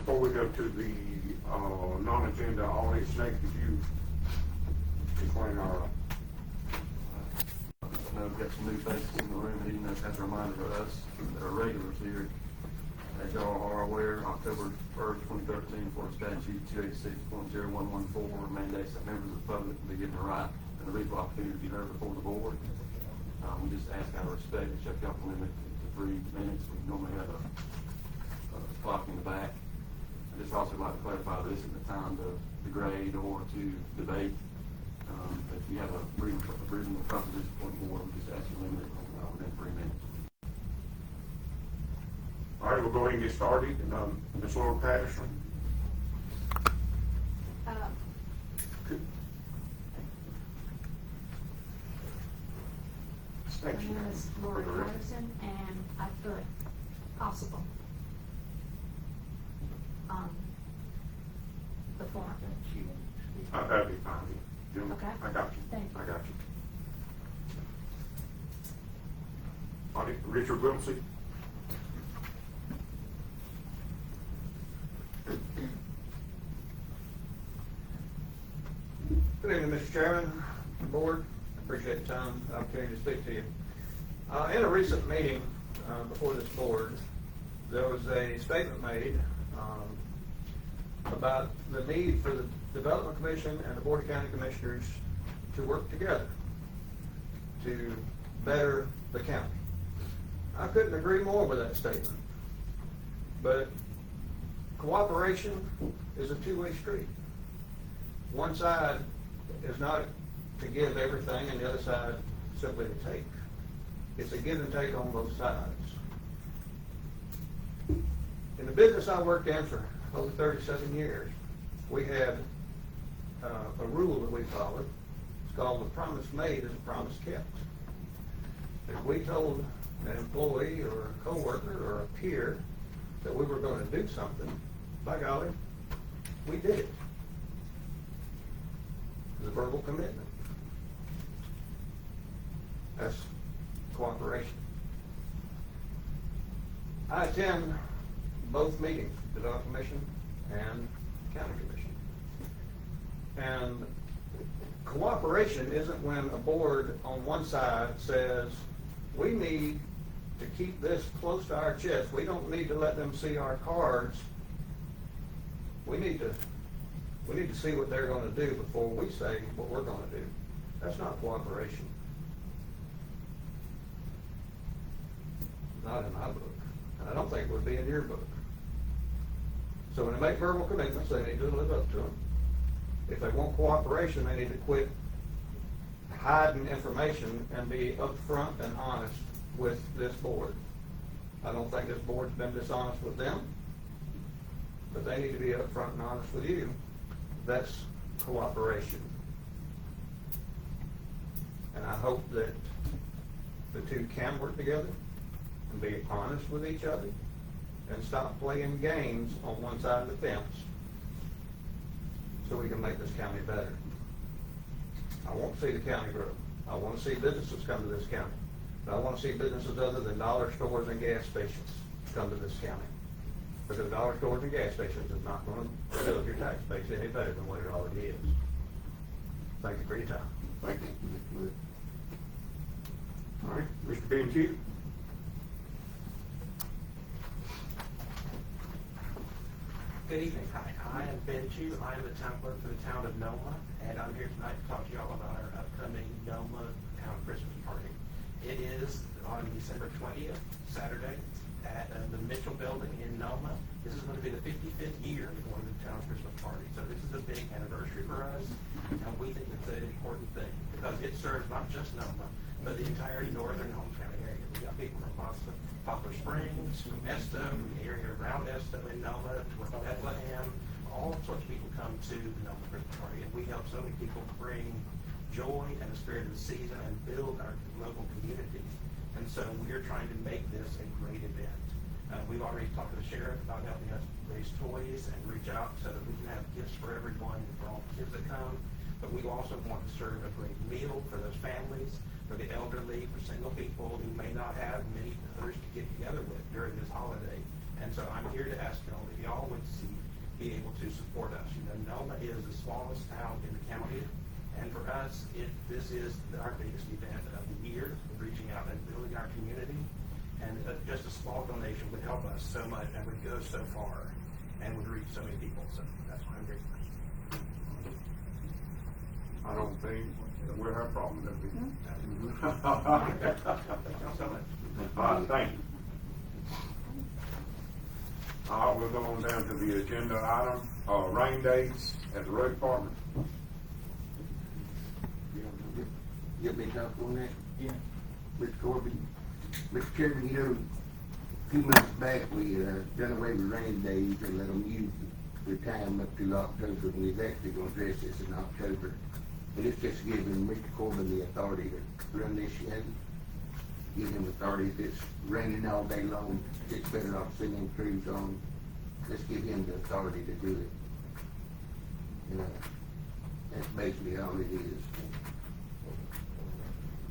before we go to the, non-agenda, all these snakes, could you explain our, I know we've got some new faces in the room, even though that's a reminder to us that are regulars here. As y'all are aware, October 1st, 2013, Florida Statute 286.0114 mandates that members of the public be given the right and the reasonable opportunity to be heard before the board. We just ask out of respect that y'all can limit to 3 minutes. We normally have a clock in the back. I just also like to clarify this isn't the time to degrade or to debate. If you have a reasonable proposition for the board, we just ask you to limit it within 3 minutes. all right, we'll go ahead and get started. Ms. Laura Patterson. My name is Laura Patterson, and I put possible on the form. That'd be fine. Okay. I got you. Thank you. I got you. All right, Richard Wilsey. Good evening, Mr. Chairman, Board. Appreciate the time, the opportunity to speak to you. In a recent meeting before this board, there was a statement made about the need for the Development Commission and the Board of County Commissioners to work together to better the county. I couldn't agree more with that statement, but cooperation is a two-way street. One side is not to give everything and the other side simply to take. It's a give and take on both sides. In the business I worked in for over 37 years, we had a rule that we followed. It's called the promise made is a promise kept. If we told an employee or a coworker or a peer that we were going to do something, by golly, we did it. It was a verbal commitment. That's cooperation. I attend both meetings, Development Commission and County Commission. And cooperation isn't when a board on one side says, we need to keep this close to our chest. We don't need to let them see our cards. We need to see what they're going to do before we say what we're going to do. That's not cooperation. Not in my book. And I don't think it would be in your book. So when they make verbal commitments, they need to live up to them. If they want cooperation, they need to quit hiding information and be upfront and honest with this board. I don't think this board's been dishonest with them, but they need to be upfront and honest with you. That's cooperation. And I hope that the two can work together and be honest with each other and stop playing games on one side of the fence so we can make this county better. I want to see the county grow. I want to see businesses come to this county. But I want to see businesses other than dollar stores and gas stations come to this county. Because dollar stores and gas stations is not going to fill up your tax base any better than what it already is. Thank you for your time. Thank you. All right, Mr. Ben. Good evening. Hi, I am Ben Chu. I am the town clerk for the town of Noma, and I'm here tonight to talk to you all about our upcoming Noma Town Christmas Party. It is on December 20th, Saturday, at the Mitchell Building in Noma. This is going to be the 55th year for the town Christmas Party, so this is a big anniversary for us, and we think it's an important thing because it serves not just Noma, but the entire northern Holmes County area. We got people from Poplar Springs, from Esta, from the area around Esta in Noma, from Bethlehem. All sorts of people come to the Noma Christmas Party, and we help so many people bring joy and the spirit of the season and build our local community. And so we're trying to make this a great event. We've already talked to the sheriff about helping us raise toys and reach out so that we can have gifts for everyone, for all the kids that come. But we also want to serve a great meal for those families, for the elderly, for single people who may not have many others to get together with during this holiday. And so I'm here to ask y'all if y'all would see be able to support us. You know, Noma is the smallest town in the county, and for us, this is our biggest event of the year, reaching out and building our community. And just a small donation would help us so much and would go so far and would reach so many people. So that's why I'm grateful. I don't think that we'll have a problem with it. Thank y'all so much. All right, thank you. All right, we'll go on down to the agenda item, rain dates at the road department. You'll be tough on that? Yeah. Mr. Corbin, Mr. Chairman, you know, a few months back, we, done away with rain days and let them use the time up to October, and we've actually gonna address this in October. But it's just giving Mr. Corbin the authority to run this show. Give him authority if it's raining all day long, it's better off sending crews on. Let's give him the authority to do it. That's basically all it is.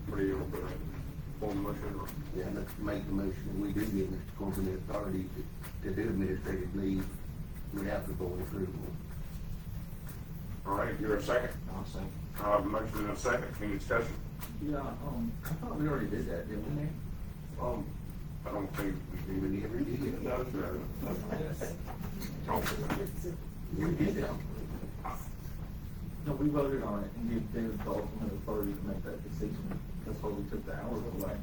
What are you gonna put on the motion? Yeah, let's make the motion, and we do give Mr. Corbin the authority to do administrative leave without the board approval. All right, you're a second. I'll say. I have a motion and a second. Any discussion? Yeah, I thought we already did that, didn't we? I don't think We never did. No, sir. We did that. No, we voted on it and gave David the ultimate authority to make that decision. That's why we took the hours away.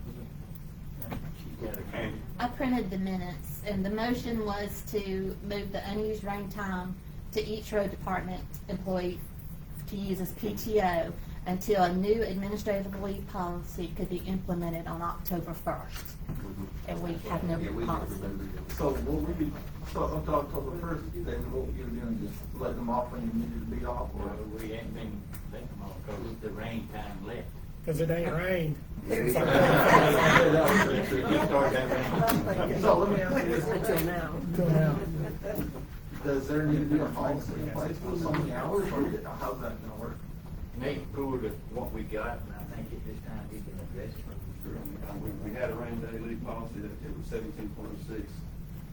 And I printed the minutes, and the motion was to move the unused rain time to each road department employee to use as PTO until a new administrative leave policy could be implemented on October 1st. And we have no Yeah, we never policy. voted on it. So what we, so up to October 1st, David, what you were doing, just let them off when you needed to be off, or? Well, we ain't been thinking about, because it's the rain time left. Cause it ain't rained. So let me ask you this. Until now. Does there need to be a policy in place for so many hours, or how's that gonna work? Nate good at what we got, and I think at this time we can address it. We had a rain day leave policy that it was 17.06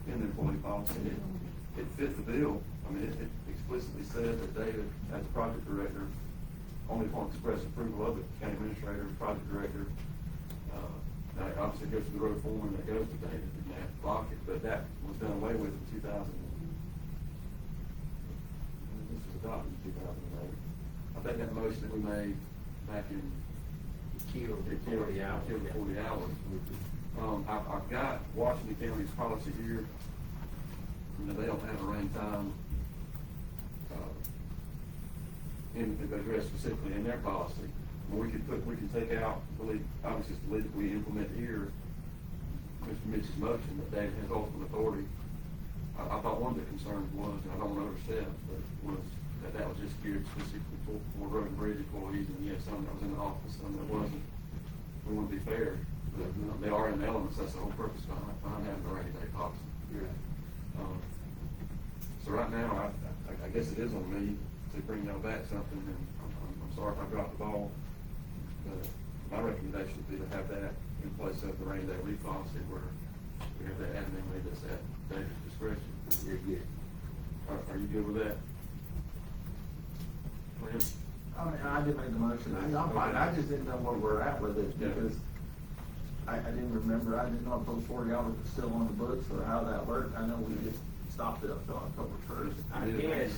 in the employee policy. It fit the bill. I mean, it explicitly said that David, as project director, only upon express approval of the county administrator, project director, now it obviously goes to the road foreman that goes to David, and they have to block it, but that was done away with in 2000. This was adopted in 2008. I think that motion that we made back in Killed the 40 hours. Killed the 40 hours. I've got Washington County's policy here. You know, they don't have a rain time addressed specifically in their policy. But we can take out, obviously, believe that we implement here Mr. Mitchell's motion that David has ultimate authority. I thought one of the concerns was, and I don't want to overstep, but was that was just geared specifically for road and bridge employees, and yes, some that was in the office, some that wasn't. We want to be fair, but they are in the elements. That's the whole purpose behind having the rainy day policy. So right now, I guess it is on me to bring y'all back something, and I'm sorry if I dropped the ball. But my recommendation would be to have that in place of the rainy day leave policy, where we have that admin leave that's at David's discretion. Yeah. Are you good with that? Lynn? I mean, I did make the motion, I'm fine, I just didn't know where we're at with it, Yeah. because I didn't remember, I didn't know if those 40 hours were still on the books, or how that worked. I know we just stopped it up till October 1st. I guess,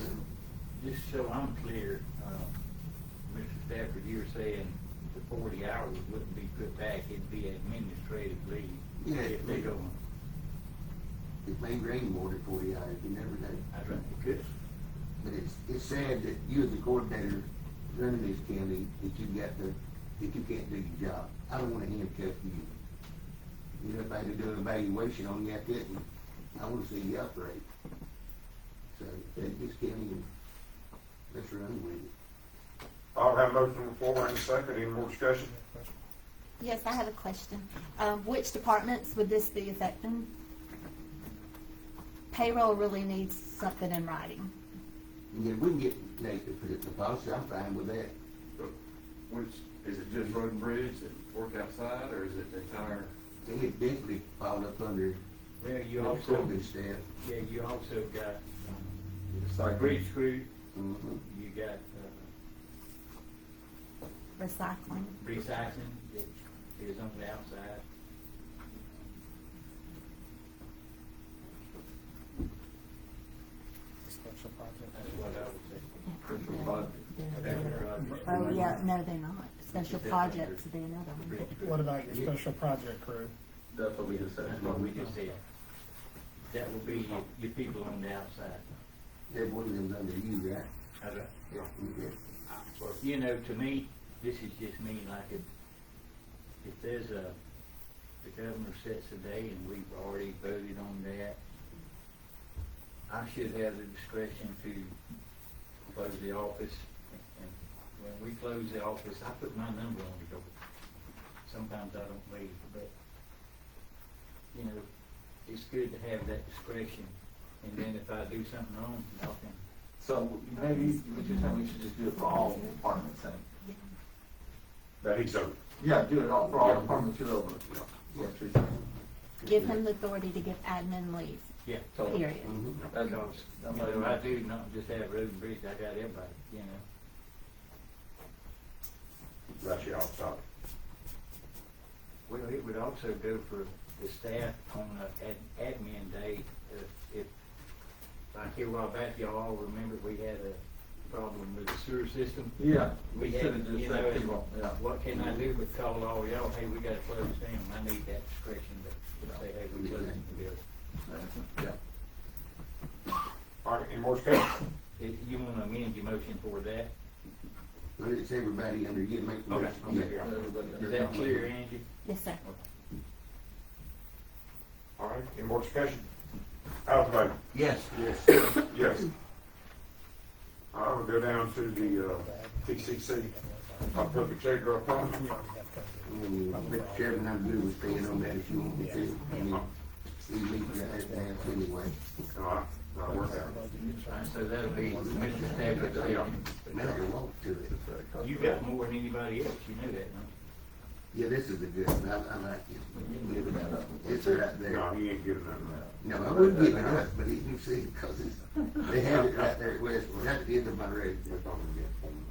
just so I'm clear, Mr. Stafford, you're saying the 40 hours wouldn't be put back, it'd be administrative leave. Yeah. If they don't, It may rain more than 40 hours, you never know. I don't think it could. But it's sad that you as a coordinator running this county, that you can't do your job. I don't wanna handcuff you. You know, if I had to do an evaluation on you, I couldn't. I wanna see you operate. So take this county and let's run with it. I'll have a motion on the floor and a second. Any more discussion? Yes, I have a question. Which departments would this be affecting? Payroll really needs something in writing. And then we can get Nate to put it in the policy, I'm fine with that. So, which, is it just road and bridge that work outside, or is it the entire? It definitely fall up under Well, you the also, Corbin staff. yeah, you also got the Recycling. bridge crew, Mhm. you got, Recycling. recycling that is on the outside. Special project. That's what I would say. Special project. Oh, yeah, no, they're not. Special projects would be another one. Bridge crew. What about your special project crew? That's what we just said. That's what we just said. That will be your people on the outside. Every one of them's under you, right? That's right. Yeah. Okay. You know, to me, this is just me, like if there's the governor sets a day and we've already voted on that, I should have the discretion to close the office. And when we close the office, I put my number on the door. Sometimes I don't leave, but, you know, it's good to have that discretion. And then if I do something wrong, y'all can. So maybe, what you're saying, we should just do it for all departments then? That he's over. Yeah, do it all, for all departments you're over. Yeah. Yeah, what you're saying. Give him the authority to give admin leave, Yeah. Totally. period. That's, Because, you know, I do not just have road and bridge, I got everybody, you know. That's your outside. Well, it would also go for the staff on an admin day, if, like here a while back, y'all all remember we had a problem with the sewer system. yeah, We we had, should have just you know, said people, yeah. what can I do but call all y'all, hey, we gotta close down, I need that discretion to say, hey, we closing the building. Yeah. All right, any more discussion? If you wanna amend your motion for that, Well, it's everybody under you, make the Okay. motion. Okay. Everybody- is that clear, Angie? Yes, sir. All right, any more discussion? How's the vote? Yes. Yes. Yes. All right, we'll go down to the, TCC, Public Sector Appointment. Mr. Chairman, I'm good with staying on that if you want me to. I mean, we meet that anyway. All right, that'll work out. Alright, so that'll be Mr. Stafford's second. Never walk to it. You got more than anybody else, you know that, don't Yeah, this is a good one. I like it. Give it up. It's right there. No, he ain't giving that. No, I wouldn't give it up, but you can see, because they have it right there at Westwood, at the end of my road. That's all I'm getting.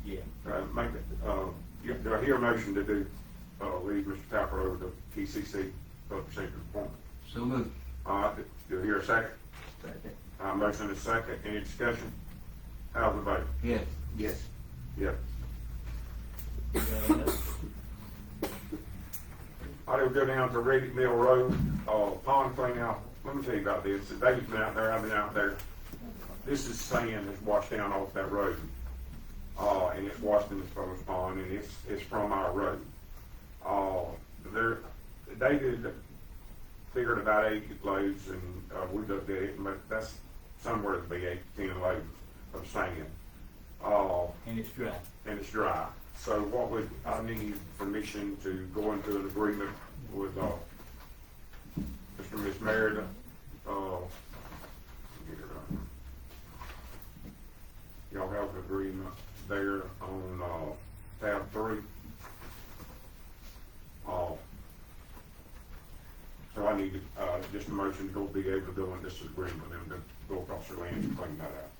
you? Yeah. Make it, do I hear a motion to do, leave Mr. Tapper over to TCC, Public Sector Appointment? So moved. All right, do I hear a second? Second. Motion is second, any discussion? How's the vote? Yes. Yes. Yeah. You got enough? I will go down to Reddick Mill Road, pond clean out. Let me tell you about this. Dave's been out there, I've been out there. This is sand that's washed down off that road. And it's washed in the Spruce Pond, and it's from our road. David figured about 80 loads, and, we looked at it, but that's somewhere to be 8 to 10 loads of sand. And it's dry. And it's dry. So what would, I need permission to go into an agreement with, Mr. and Ms. Merida, get it right. Y'all have an agreement there on, tab 3. So I need, just a motion to go be able to go in this agreement with them to go across their land and clean that out.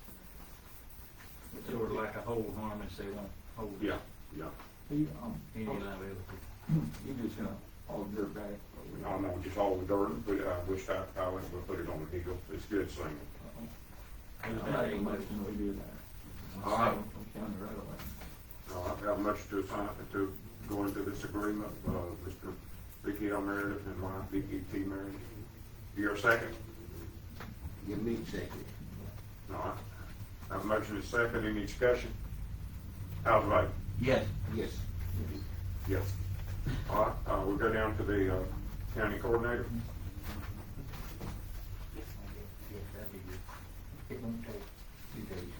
It's sort of like a hold harmless, they won't hold Yeah, yeah. You, any liability. you just gonna all dirt back. I know, just all the dirt, but, wish I would put it on the deal. It's good singing. I make a motion, we do that. All right. County right away. I have much to assign, to go into this agreement, Mr. Vicky L. Meredith and my Vicky T. Meredith. You're a second? Give me a second. All right. Have a motion and a second, any discussion? How's the vote? Yes. Yes. Yes. All right, we'll go down to the, county coordinator. Yes, that'd be good. It won't take 2 days.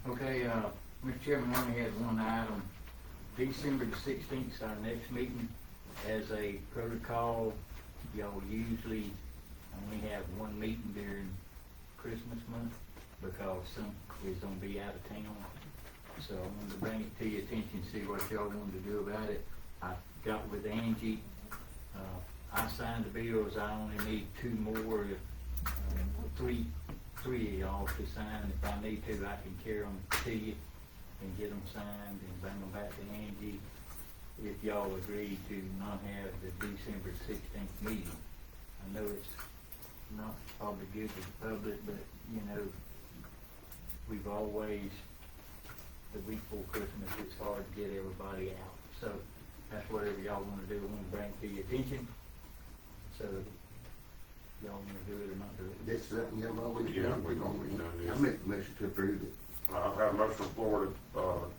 Okay, Mr. Chairman, we only had one item. December the 16th is our next meeting. As a protocol, y'all usually only have one meeting during Christmas month because some is gonna be out of town. So I wanted to bring it to your attention, see what y'all wanted to do about it. I got with Angie, I signed the bills, I only need 2 more, 3 3 of y'all to sign. If I need to, I can carry them to you and get them signed and bring them back to Angie. If y'all agree to not have the December 16th meeting. I know it's not probably good to the public, but, you know, we've always, the week before Christmas, it's hard to get everybody out. So that's whatever y'all wanna do, I wanna bring it to your attention. So, y'all wanna do it or not do it? This is something you've always Yeah, done. we've always done this. I make a motion to approve it. I have a motion on the floor to,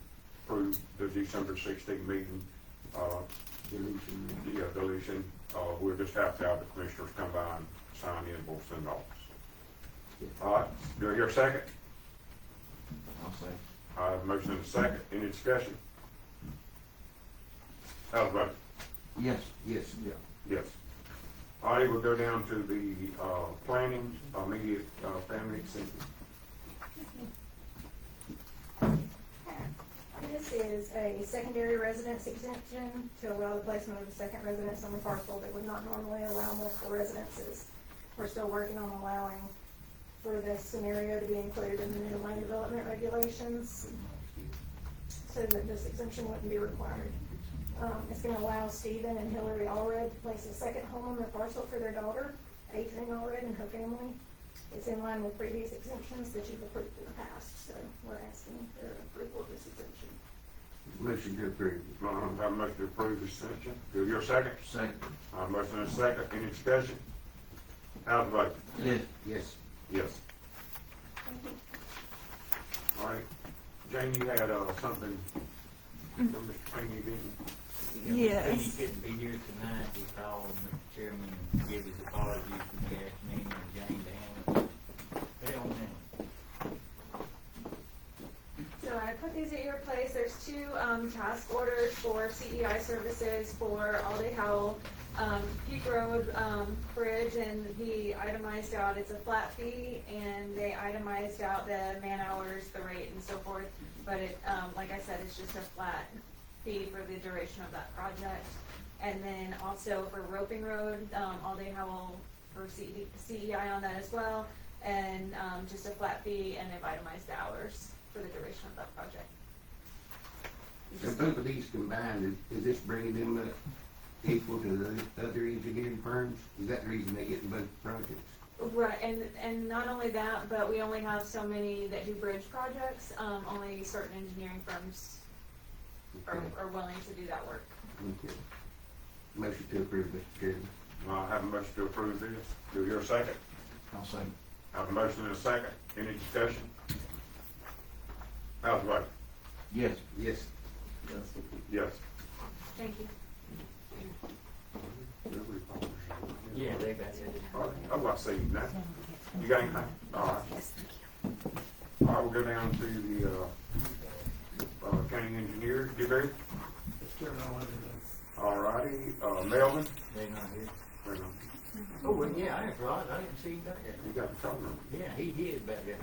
approve the December 16th meeting, Deletion. deletion. We'll just have to have the commissioners come by and sign the invoice in the office. All right, do I hear a second? I'll say. I have a motion and a second. Any discussion? How's the vote? Yes. Yes. Yeah. Yes. All right, we'll go down to the, planning, immediate, family extension. This is a secondary residence exemption to allow the placement of a second residence on the parcel that would not normally allow multiple residences. We're still working on allowing for this scenario to be included in the new land development regulations so that this exemption wouldn't be required. It's gonna allow Stephen and Hillary Allred to place a second home on their parcel for their daughter, Adrienne Allred, and her family. It's in line with previous exemptions that you've approved in the past, so we're asking for approval of this exemption. Motion to approve. I have a motion to approve the extension. Do I hear a second? Second. I have a motion and a second. Any discussion? How's the vote? Yes. Yes. Yes. All right. Jane, you had, something from Mr. Payne, didn't you? Yes. He couldn't be here tonight, he called Mr. Chairman and gave his apologies for the afternoon and Jane to handle it. Hell, man. So I put these at your place. There's two task orders for CEI services for Aldi Howell, Peak Road Bridge, and he itemized out it's a flat fee, and they itemized out the man hours, the rate, and so forth. But it, like I said, it's just a flat fee for the duration of that project. And then also for Roping Road, Aldi Howell for CEI on that as well, and just a flat fee, and they've itemized the hours for the duration of that project. So both of these combined, is this bringing them up equal to the other engineering firms? Is that the reason they get in both projects? Right, and not only that, but we only have so many that do bridge projects, only certain engineering firms are willing to do that work. Okay. Motion to approve, Mr. Chairman. I have a motion to approve this. Do I hear a second? I'll say. I have a motion and a second. Any discussion? How's the vote? Yes. Yes. Yes. Yes. Thank you. Yeah, they got it. All right, I was saying you now. You got anything? All right. Yes, thank you. All right, we'll go down to the, county engineer, Gary. All righty, Melvin. They not here. Wait a minute. Oh, well, yeah, that's right, I didn't see him back there. You got the phone number. Yeah, he hid back there.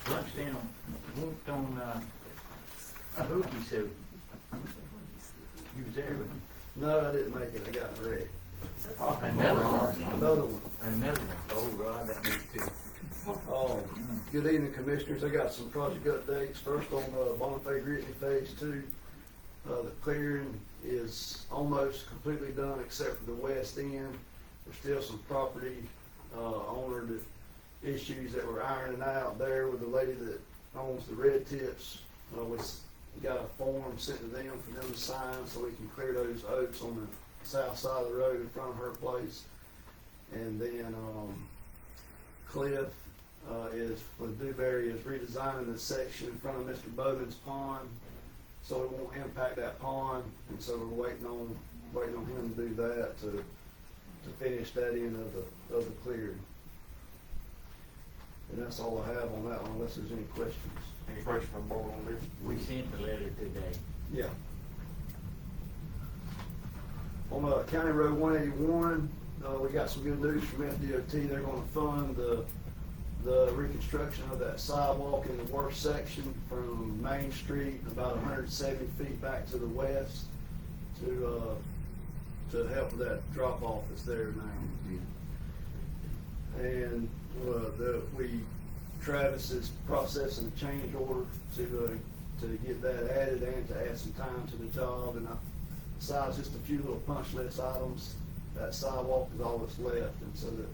Lunchtime, went on, a hooky suit. You was there with him. No, I didn't make it, I got ready. Another one. Another one. Another one. Oh, Rod, that needs to. Oh, good evening, Commissioners. I got some project updates. First on Bonifay Gritney Phase 2. The clearing is almost completely done except for the west end. There's still some property owner issues that we're ironing out there with the lady that owns the red tips. We got a form sent to them for them to sign so we can clear those oaks on the south side of the road in front of her place. And then Cliff is, with Dewberry, is redesigning the section in front of Mr. Bowden's pond, so it won't impact that pond. And so we're waiting on him to do that to finish that end of the clearing. And that's all I have on that one, unless there's any questions. Any question from the board on this? We sent the letter today. Yeah. On County Road 181, we got some good news from FDOT. They're going to fund the reconstruction of that sidewalk in the worst section from Main Street about 170 feet back to the west to help with that drop off that's there now. And Travis is processing a change order to get that added and to add some time to the job, and I besides just a few little punch list items, that sidewalk is all that's left, and so that.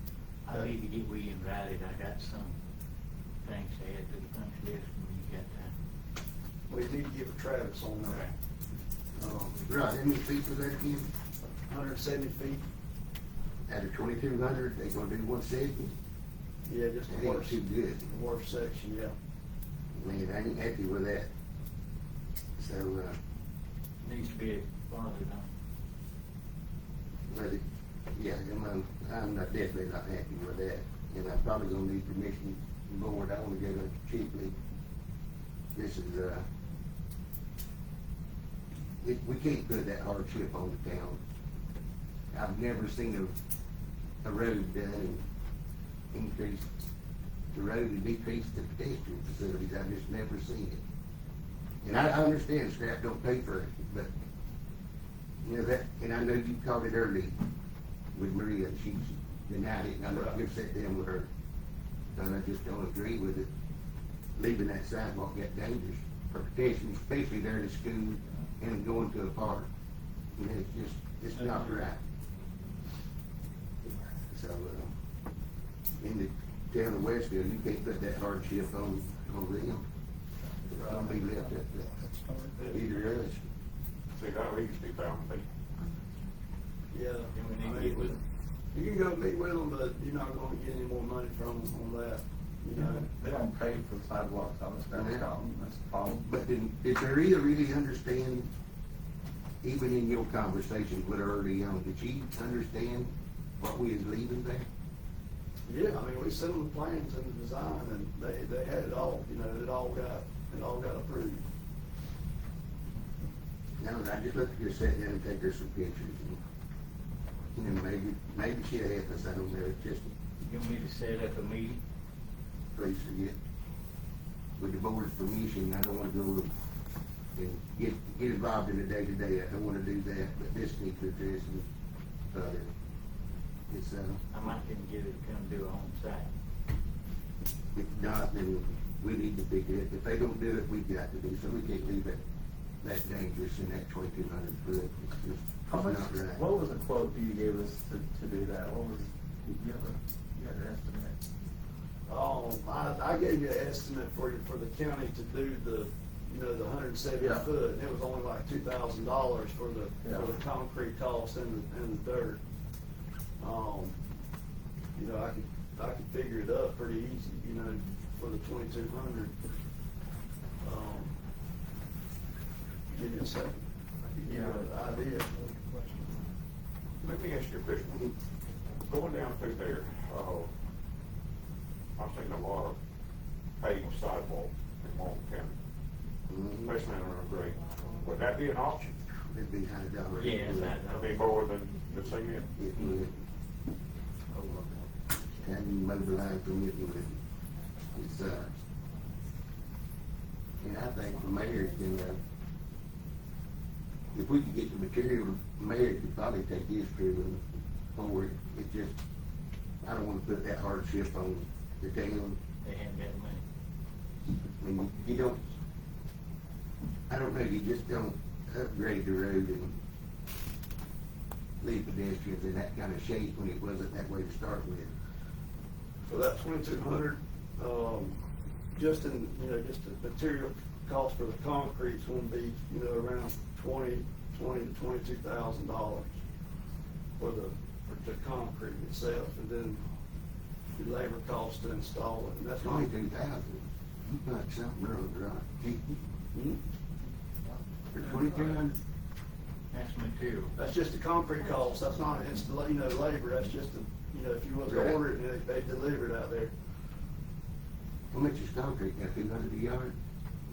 I need to get William routed, I got some things to add to the punch list when you got time. We need to give Travis on that. Right, how many feet was that again? 170 feet, Out of 2,200, they gonna do 170? yeah, just That the ain't worst, too good. the worst section, yeah. Man, I ain't happy with that. So, Needs to be bothered on. but it, yeah, I'm not definitely not happy with that. And I'm probably gonna need permission from the board. I wanna go to cheaply. This is, we can't put that hardship on the town. I've never seen a road done and increase the road and decrease the pedestrian facilities. I've just never seen it. And I understand scrap don't pay for it, but, you know, that, and I know you called it early with Maria, and she denied it, and I'm not gonna sit down with her. And I just don't agree with it, leaving that sidewalk that dangerous for pedestrians, especially there to school and going to a park. You know, it's not right. So, in the town of Westville, you can't put that hardship on them. Don't be left at either us. See, that needs to be found, but Yeah. Then we need to get with them. You can go meet with them, but you're not gonna get any more money from them on that, you know. They don't pay for sidewalks on the Spanish Colony, that's the problem. But did Maria really understand, even in your conversations with her early on, did she understand what we was leaving there? Yeah, I mean, we sent them the plans and the design, and they had it all, you know, it all got approved. No, I just looked at her, sat down and take her some pictures, and, you know, maybe she'll help us, I don't know, it's just, You want me to set up a meeting? please forget. With the board's permission, I don't wanna go and get involved in the day-to-day, I don't wanna do that, but this needs to address it. It's, I might can get it to come do it on site. if not, then we need to figure it, if they don't do it, we've got to do, so we can't leave it that dangerous in that 2,200 foot, it's just, How much, it's not right. what was the quote you gave us to do that? What was, you have an estimate? I gave you an estimate for the county to do the 170 Yeah. foot, and it was only like $2,000 for the concrete cost and the dirt. You know, I could figure it up pretty easy, you know, for the 2,200. Give me a second. I could give you an idea. let me ask you a question. Going down through there, I've seen a lot of paved sidewalks in Walton County, Mhm. especially around Gray. Would that be an option? It'd be $100. Yeah, it's $100. That'd be more than the cement? It would. And you mobilize from it would. It's, and I think the mayor can, if we could get the material, the mayor could probably take his crew and forward. It just, I don't wanna put that hardship on the town. They haven't got the money. I mean, you don't, I don't know, you just don't upgrade the road and leave pedestrians in that kind of shape when it wasn't that way to start with. For that 2,200, just the material cost for the concrete's gonna be, you know, around $20,000 to $22,000 for the concrete itself, and then the labor cost to install it, and that's not. 22,000, you got something wrong, right? Hmm? For 2,300, That's material. That's just the concrete cost, that's not labor, that's just if you was to Right. order it, and they deliver it out there. how much is concrete, got 200 a yard?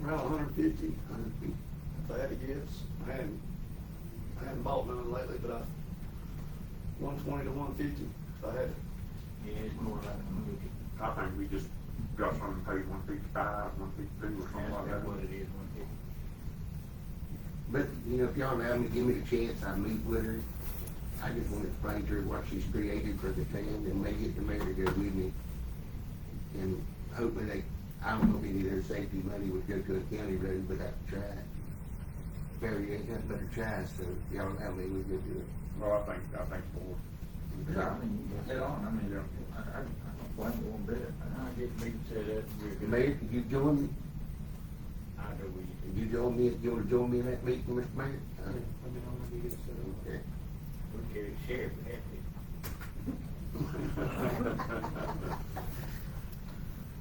Around 150, 150? if I had to guess. I hadn't bought none lately, but 120 to 150, if I had to. Yeah, it's more like a movie. I think we just got something paid 155, 152 or something like That's that. what it is, 150. But, if y'all allow me, give me the chance, I'll meet with her. I just want to explain to her what she's created for the town, and maybe get the mayor to go with me. and hopefully they, I don't know if any of their safety money would go to a county road, but I've tried. Barry ain't nothing but a try, so y'all know how many we could do it. Well, I think four. Yeah, I mean, you get on, I mean, Yeah. I don't blame you one bit. I get meeting set up, we're good. Mayor, could you join me? I know we, Could you join me, you wanna join me in that meeting, Mr. Mayor? Okay. we carry sheriff, we have to.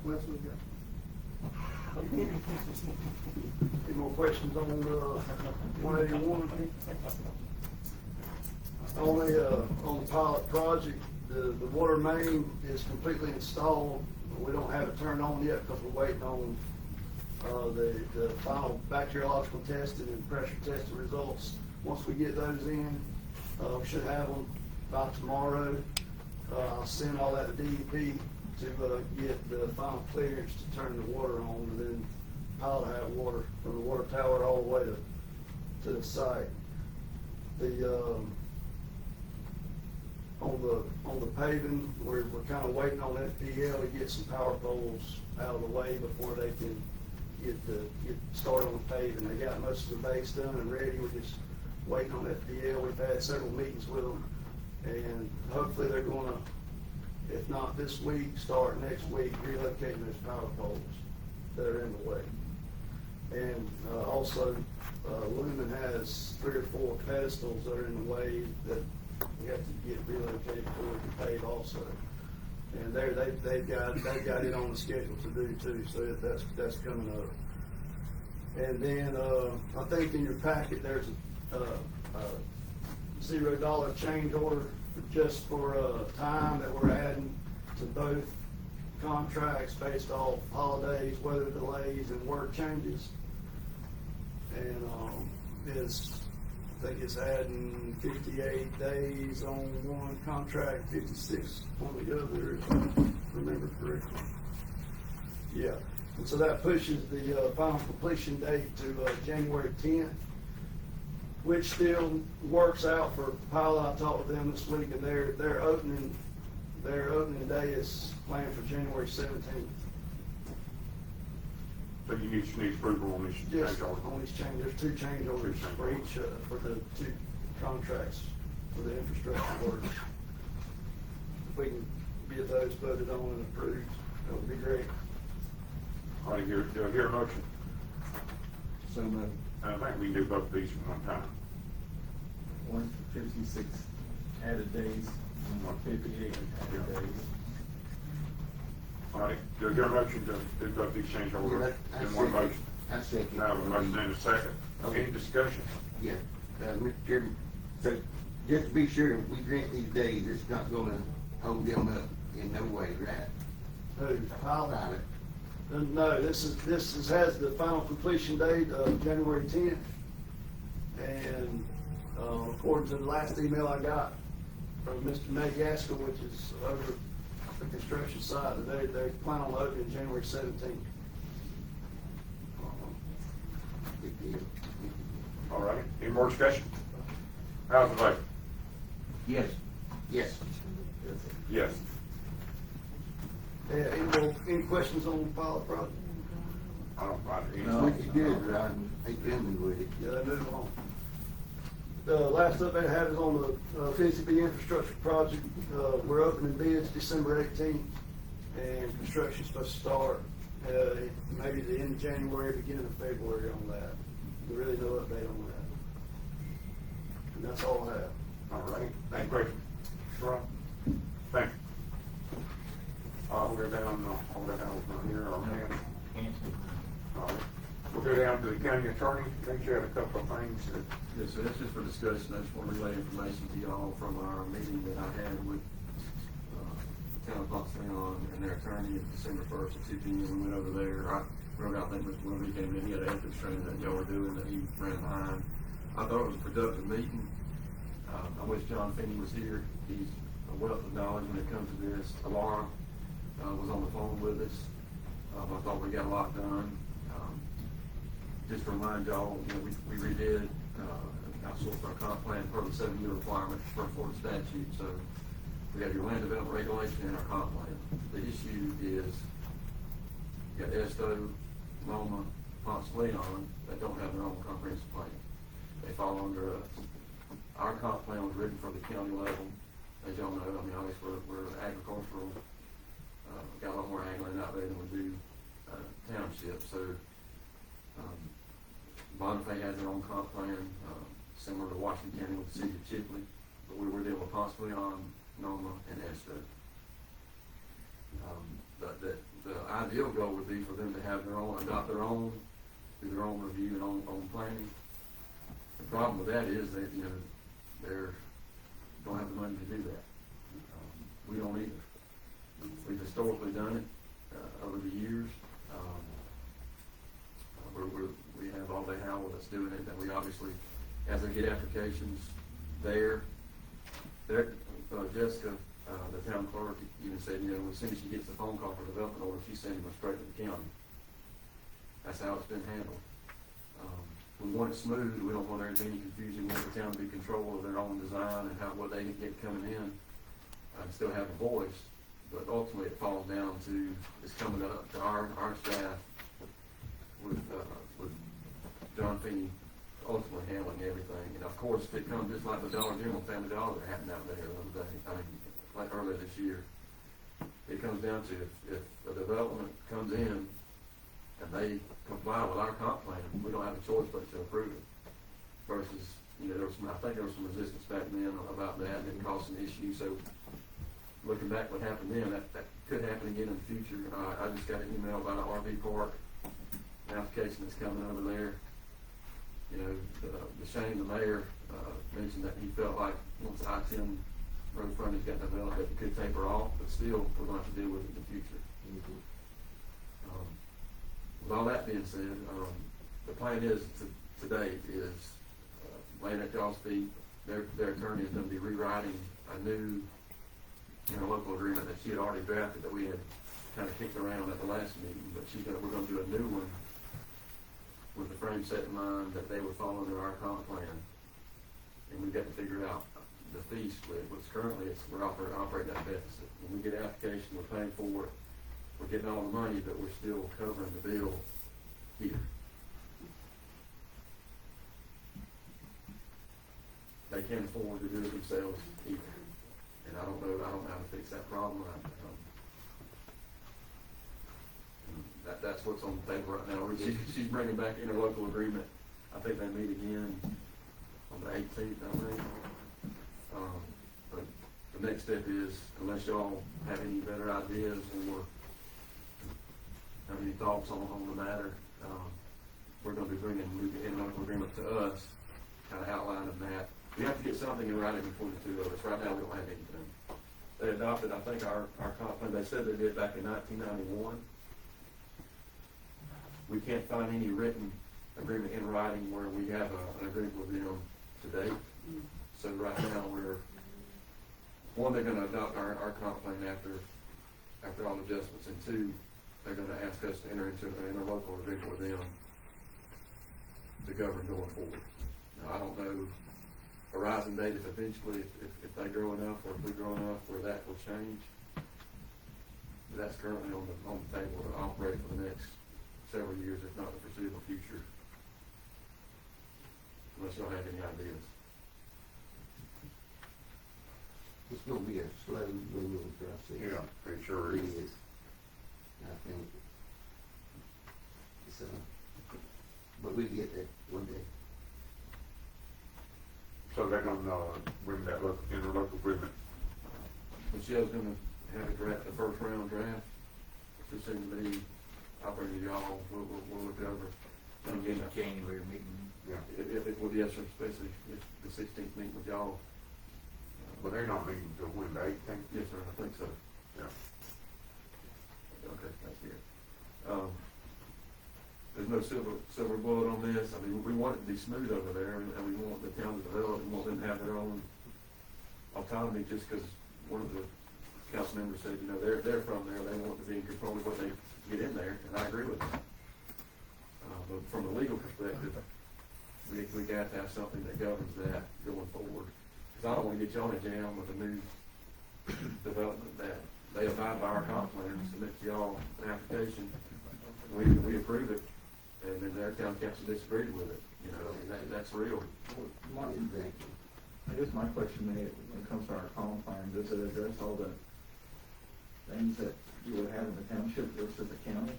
What else we got? Any more questions on, 181? On the pilot project, the water main is completely installed. We don't have it turned on yet because we're waiting on, the final bacteriological testing and pressure testing results. Once we get those in, we should have them by tomorrow. I'll send all that to DEP to get the final clearance to turn the water on, and then pilot have water from the water tower all the way to the site. On the paving, we're kind of waiting on FPL to get some power poles out of the way before they can get started on the paving. They got most of the base done and ready. We're just waiting on FPL. We've had several meetings with them, and hopefully they're gonna, if not this week, start next week relocating those power poles that are in the way. And also, Lumen has 3 or 4 pedestals that are in the way that we have to get relocated before we can pave also. And they've got it on the schedule to do too, so that's coming up. And then I think in your packet there's a $0 change order just for time that we're adding to both contracts based off holidays, weather delays, and work changes. And I think it's adding 58 days on one contract, 56 on the other, if I remember correctly. Yeah, and so that pushes the final completion date to January 10th, which still works out for Pilot. I talked with them this week, and their opening day is planned for January 17th. So you need approval on this Yes, change order? on these changes, there's 2 change orders Two change for orders. each, for the 2 contracts for the infrastructure work. If we can get those voted on and approved, that would be great. All right, do I hear a motion? So moved. I think we can do both of these at one time. 156 added days, and 158 added days. All right, do I hear a motion to do both these change orders I in one second. motion? I second. Now, a motion and a second. Okay. Any discussion? Yeah, Mr. Chairman, so just to be sure, if we grant these days, it's not gonna hold them up in no way, right? Who? Pilot? Pilot. No, this has the final completion date of January 10th. And according to the last email I got from Mr. Nate Gaskell, which is over the construction site, that they plan on opening January 17th. Big deal. All right, any more discussion? How's the vote? Yes. Yes. Yes. Yeah, any questions on the pilot project? I don't find it. No. Which is good, Rod, they coming with it. Yeah, they move along. The last update I have is on the PCB infrastructure project. We're opening bids December 18th, and construction's supposed to start maybe the end of January, beginning of February on that. There really no update on that. And that's all I have. All right, any questions? Right. Thank you. We'll go down, from here, or all right. We'll go down to the county attorney. I think you had a couple of things that. Yes, sir, that's just for discussion. I just want to relay information to y'all from our meeting that I had with Town of Foxtown and their attorney at December 1st at 2 p.m. We went over there. I wrote out, I think Mr. Liberty came in, he had an ethics training that y'all were doing that he ran behind. I thought it was a productive meeting. I wish John Finney was here. He's a wealth of knowledge when it comes to this. Laura was on the phone with us. I thought we got a lot done. Just to remind y'all, we redid, outsourced our comp plan per the 7-year requirement for Florida statute. So we have your land development regulation and our comp plan. The issue is got Esto, Loma, Ponce Leon, that don't have their own comprehensive plan. They fall under us. Our comp plan was written for the county level, as y'all know. I mean, obviously, we're agricultural, got a lot more ag land out there than we do township. So, Bonifay has their own comp plan, similar to Washington County with the city of Chipley, but we were dealing with Ponce Leon, Noma, and Esto. But the ideal goal would be for them to have their own, adopt their own, do their own review and own planning. The problem with that is that, you know, they're, don't have the money to do that. We don't either. We've historically done it, over the years. We have all day Howell that's doing it, and we obviously, as they get applications Jessica, the town clerk, even said, you know, as soon as she gets the phone call for development order, she's sending them straight to the county. That's how it's been handled. We want it smooth. We don't want there to be any confusion. We want the town to be in control of their own design and what they get coming in, and still have a voice. But ultimately, it falls down to, it's coming up to our staff with John Feeney ultimately handling everything. And of course, it comes just like the Dollar General, Family Dollar that happened out there the other day. I mean, like earlier this year. It comes down to if a development comes in and they comply with our comp plan, we don't have a choice but to approve it. Versus, you know, I think there was some resistance back then about that, and it caused some issues. So looking back what happened then, that could happen again in the future. I just got an email about an RV park, an application that's coming over there. You know, the Shane, the mayor, mentioned that he felt like once I-10 road frontage got developed, that it could taper off, but still, we're going to have to deal with it in the future. With all that being said, the plan is to date is laying at y'all's feet. Their attorney is going to be rewriting a new interlocal agreement that she had already drafted that we had kind of kicked around at the last meeting, but we're going to do a new one with the frame set in mind that they would fall under our comp plan, and we've got to figure out the fee split, which currently we're operating at a deficit. When we get an application, we're paying for it, we're getting all the money, but we're still covering the bill here. They can't afford to do it themselves either, and I don't know how to fix that problem. That's what's on the table right now. She's bringing back interlocal agreement. I think they meet again on the 18th, I think. But the next step is, unless y'all have any better ideas or have any thoughts on the matter, we're going to be bringing the interlocal agreement to us, kind of outlining that. We have to get something in writing between the two of us. Right now, we don't have anything. They adopted, I think, our comp plan. They said they did back in 1991. We can't find any written agreement in writing where we have an agreement with them to date. So right now they're going to adopt our comp plan after all adjustments, and two, they're going to ask us to enter into an interlocal agreement with them to govern going forward. Now, I don't know horizon date if eventually, if they grow enough or if we grow enough where that will change. But that's currently on the table to operate for the next several years, if not the foreseeable future, unless y'all have any ideas. It's gonna be a slow moving process. Yeah, it sure It is. is. I think. So, but we get that one day. So they're gonna bring that interlocal agreement. Michelle's going to have a draft, the first round draft. Just seems to me, I'll bring it to y'all, we'll look it over. In the January meeting. Yeah. If it would, yes, sir, especially if the 16th meeting with y'all. But they're not meeting until when, the 18th? Yes, sir, I think so. Yeah. Okay, that's good. There's no silver bullet on this. I mean, we want it to be smooth over there, and we want the town to develop, and want them to have their own autonomy, just because one of the council members said, you know, they're from there, they want to be in control of what they get in there, and I agree with that. But from a legal perspective, we got to have something that governs that going forward. Because I don't want to get y'all in a jam with a new development that they abide by our comp plan and submit to y'all an application, we approve it, and then their town council disagreed with it, you know, I mean, that's real. I guess my question when it comes to our comp plan, does it address all the things that you would have in the township versus the county?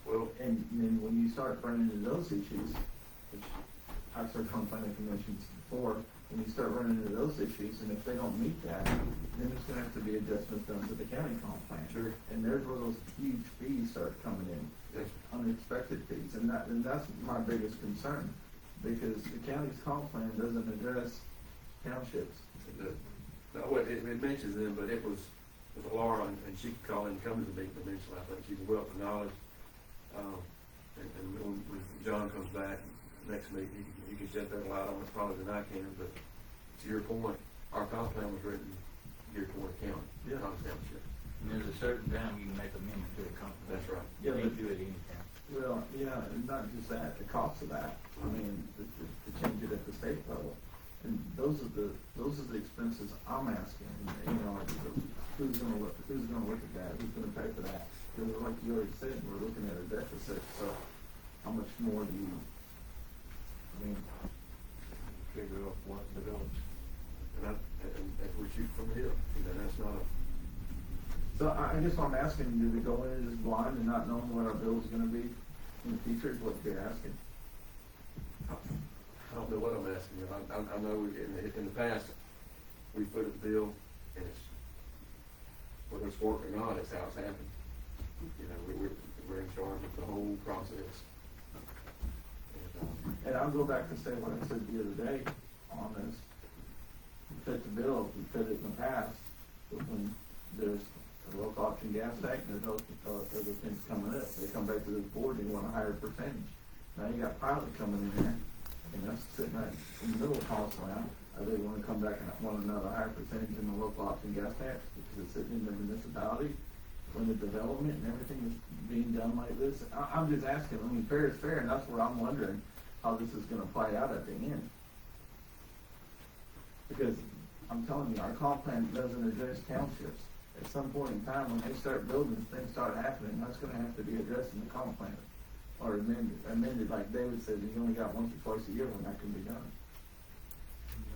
Well, And then when you start running into those issues, which I've served on planning commissions before, when you start running into those issues, and if they don't meet that, then there's gonna have to be adjustments done to the county comp plan. Sure. And there's where those huge fees start coming in, Yes. unexpected fees, and that's my biggest concern, because the county's comp plan doesn't address townships. it mentions them, but it was with Laura, and she could call in and come to the meeting and mention, I think she's a wealth of knowledge. And when John comes back next meeting, you can shed that light on it probably than I can, but to your point, our comp plan was written geared toward the county, Yeah. not the township. And there's a certain time you can make amendment to a contract. That's right. You Yeah, can't but- do it anytime. Well, yeah, and not just that, the cost of that, I mean, to change it at the state level. And those are the expenses I'm asking, you know, like, who's gonna look at that, who's gonna pay for that? Because like you already said, we're looking at a deficit, so how much more do you, I mean, Figure out what develops. And we shoot from the hip, you know, that's not a, so I guess what I'm asking, do we go in as blind and not knowing what our bill's gonna be in the future is what you're asking? I don't know what I'm asking you. I know in the past, we put a bill and it's, whether it's worked or not, it's how it's happened. You know, we're in charge of the whole process. And I'll go back to say what I said the other day on this. We fit the bill, we fit it in the past, but when there's a local option gas tax, and there's other things coming up, they come back to this board, they want a higher percentage. Now you got pilot coming in there, and that's sitting right in the middle of cost round, they wanna come back and want another higher percentage in the local option gas tax, because it's sitting in the municipality, when the development and everything is being done like this. I'm just asking, I mean, fair is fair, and that's where I'm wondering how this is gonna play out at the end. Because I'm telling you, our comp plan doesn't address townships. At some point in time, when they start building, things start happening, that's gonna have to be addressed in the comp plan. Or amended, like David said, you only got once or twice a year when that can be done.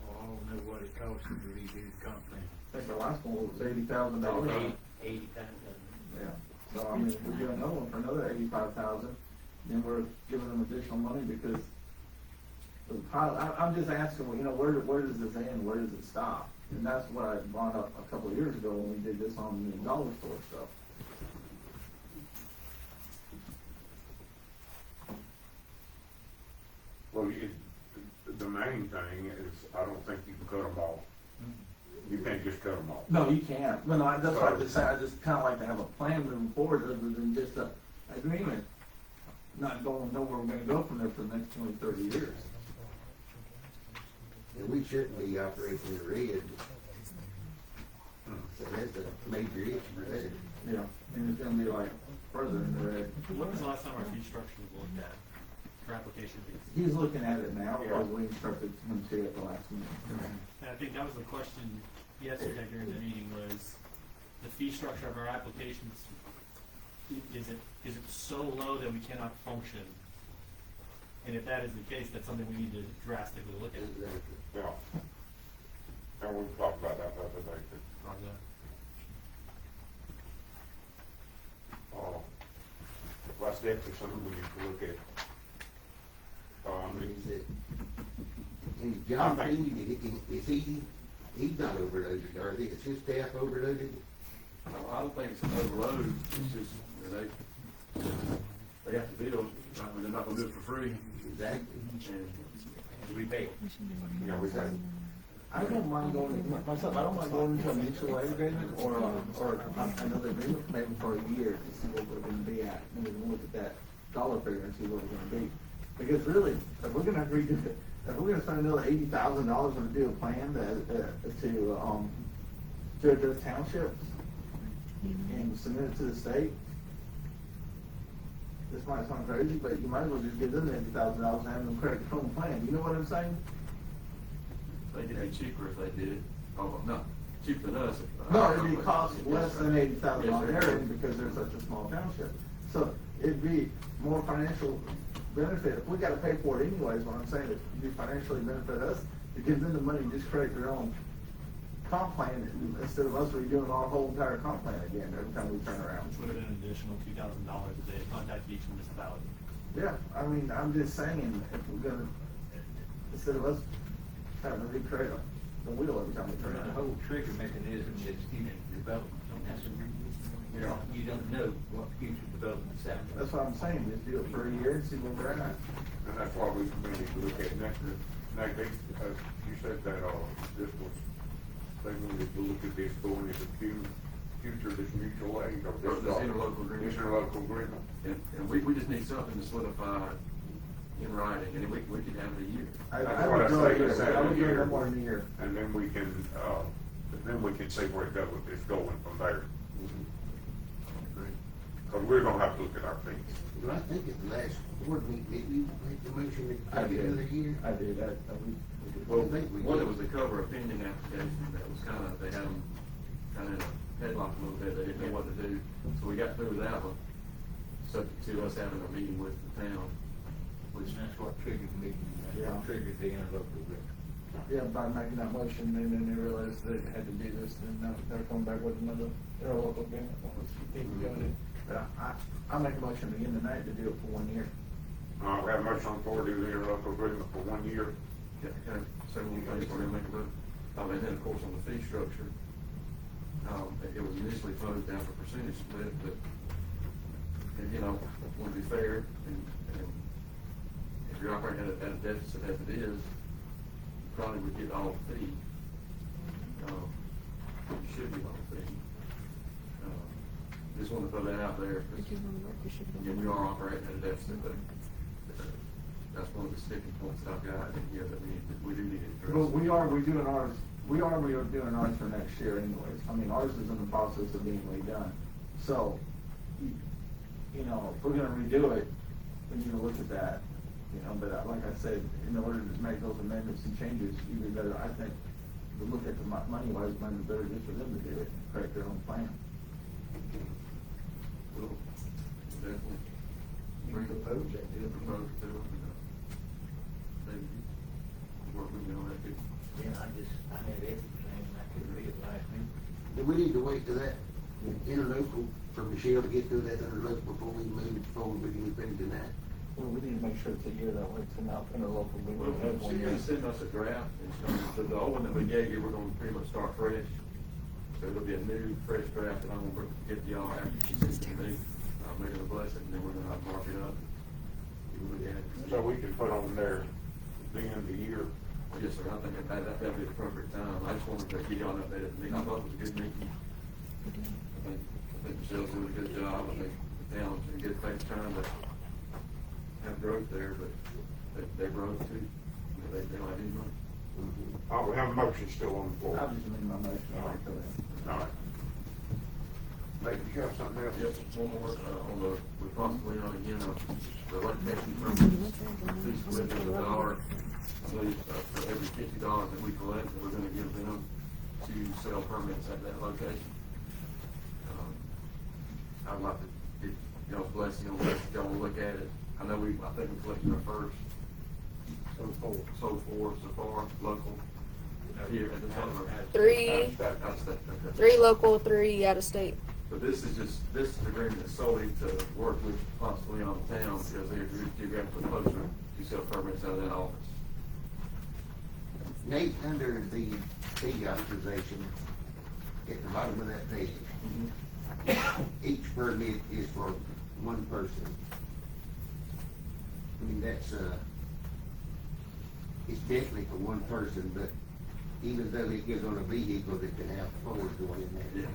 I don't know what it costs to redo the comp plan. I think the last one was $80,000. 80,000. Yeah, so I mean, if we do another one for another $85,000, then we're giving them additional money because the pilot, I'm just asking, you know, where does this end, where does it stop? And that's what I brought up a couple of years ago when we did this on the dollar store stuff. Well, the main thing is, I don't think you can cut them off. You can't just cut them off. No, you can't. No, that's what I just say, I just kinda like to have a plan moving forward other than just a agreement. Not going, know where we're gonna go from there for the next 20, 30 years. And we shouldn't be operating in the red. So that's a major issue there. Yeah, and it's gonna be like further in the red. When was the last time our fee structure was looked at for application fees? He's looking at it now, Yeah. because we instructed him to at the last minute. And I think that was the question yesterday during the meeting was the fee structure of our applications, is it so low that we cannot function? And if that is the case, that's something we need to drastically look at. Yeah. And we talked about that the other day, too. That's definitely something we need to look at. Is John P, is he's not overloaded, are they? Is his staff overloaded? I don't think it's an overload, it's just, you know, they have to build, I mean, they're not gonna do it for free. Exactly. And we pay. Yeah, we had, I don't mind going, myself, I don't mind going into a mutual aid agreement or another agreement maybe for a year to see what we're gonna be at, and we can look at that dollar figure and see what we're gonna be. Because really, if we're gonna redo it, if we're gonna spend another $80,000 to do a plan to address townships and submit it to the state, this might sound crazy, but you might as well just give them $80,000 and have them credit control plan, you know what I'm saying? They could be cheaper if they did it. Oh, no, cheaper than us. No, it'd be cost less than $80,000 on their end because they're such a small township. So it'd be more financial benefit. If we gotta pay for it anyways, what I'm saying, it'd be financially benefit us, to give them the money and just create their own comp plan instead of us redoing our whole entire comp plan again every time we turn around. Which would have been an additional $2,000 if they had contacted each municipality. Yeah, I mean, I'm just saying, if we're gonna, instead of us having to recreate the wheel every time we turn The around. whole trigger mechanism is future development, and that's, you don't know what future development's out there. That's what I'm saying, just do it for a year and see where we're at. And that's why we need to look at next, you said that, this was, they wanted to look at this going into future, this mutual aid, or Or this interlocal agreement. This interlocal agreement. And we just need something to solidify in writing, and we could have it a year. That's what I say, let's have I it would do here. no more than a year. And then we can see where it goes, it's going from there. Cause we're gonna have to look at our fees. Well, I think at the last board meeting, did you make the motion I to take did. another year? I did, Well, I think we one did. that was to cover a pending application that was they had them kind of in a headlock a little bit, they didn't know what to do. So we got through that one, subject to us having a meeting with the town, Which, that's what triggered the meeting, that's Yeah. what triggered the interlocal agreement. Yeah, by making that motion, and then they realized they had to do this, and now they're coming back with another local agreement. But I make a motion again tonight to do it for 1 year. We have a motion on the floor to do the interlocal agreement for 1 year. kind of several things we're gonna make a vote. And then, of course, on the fee structure, it was initially closed down for percentage split, but, you know, want to be fair, and if you're operating at a deficit as it is, you probably would get all the fee. You should get all the fee. Just want to throw that out there, because, again, we are operating at a deficit, but that's one of the sticking points that I've got in here that we do need to address. But we are doing ours for next year anyways. I mean, ours is in the process of being redone. So, you know, if we're gonna redo it, we need to look at that, you know, but like I said, in order to make those amendments and changes, you'd be better, I think, to look at the money-wise, might be better just for them to do it, create their own plan. We'll definitely bring the Propose that, do it. propose to them. They work with me on that too. Yeah, I had everything, and I couldn't read it last minute. Do we need to wait till that interlocal for Michelle to get through that interlocal before we move forward with anything tonight? Well, we need to make sure it's a year that way, it's not in a local, we Well, will have 1 she's year. gonna send us a draft, and the old one that we gave you, we're gonna pretty much start fresh. So it'll be a new, fresh draft, and I'm gonna get to y'all after she sends it to me. I'll make it a blessing, and then we're gonna mark it up. You look at it. So we can put on there the end of the year. Yes, sir, I think that'd be the appropriate time. I just wanted to give y'all an update. I thought it was a good meeting. I think Michelle's doing a good job. I think the town's in good faith trying to have growth there, but they growth too. You know, they don't have any money. We have a motion still on the floor. I'll just amend my motion, I'll wait till then. All right. Maybe you have something else? Yep, one more, on the, we possibly on again, the electricity permits, fee split is $1. I believe, for every $50 that we collect, we're gonna give them to sell permits at that location. I'd like to get y'all's blessing on this, if y'all will look at it. I know I think we collected our first. So four so far, local, here at the town. Three, That's okay. 3 local, 3 out of state. But this agreement is solely to work with possibly on the town, because they're geographically closer to sell permits out of that office. Nate, under the fee authorization, at the bottom of that page, each permit is for one person. I mean, that's, it's definitely for one person, but even though it gives on a vehicle that can have 4 going in there. Yeah.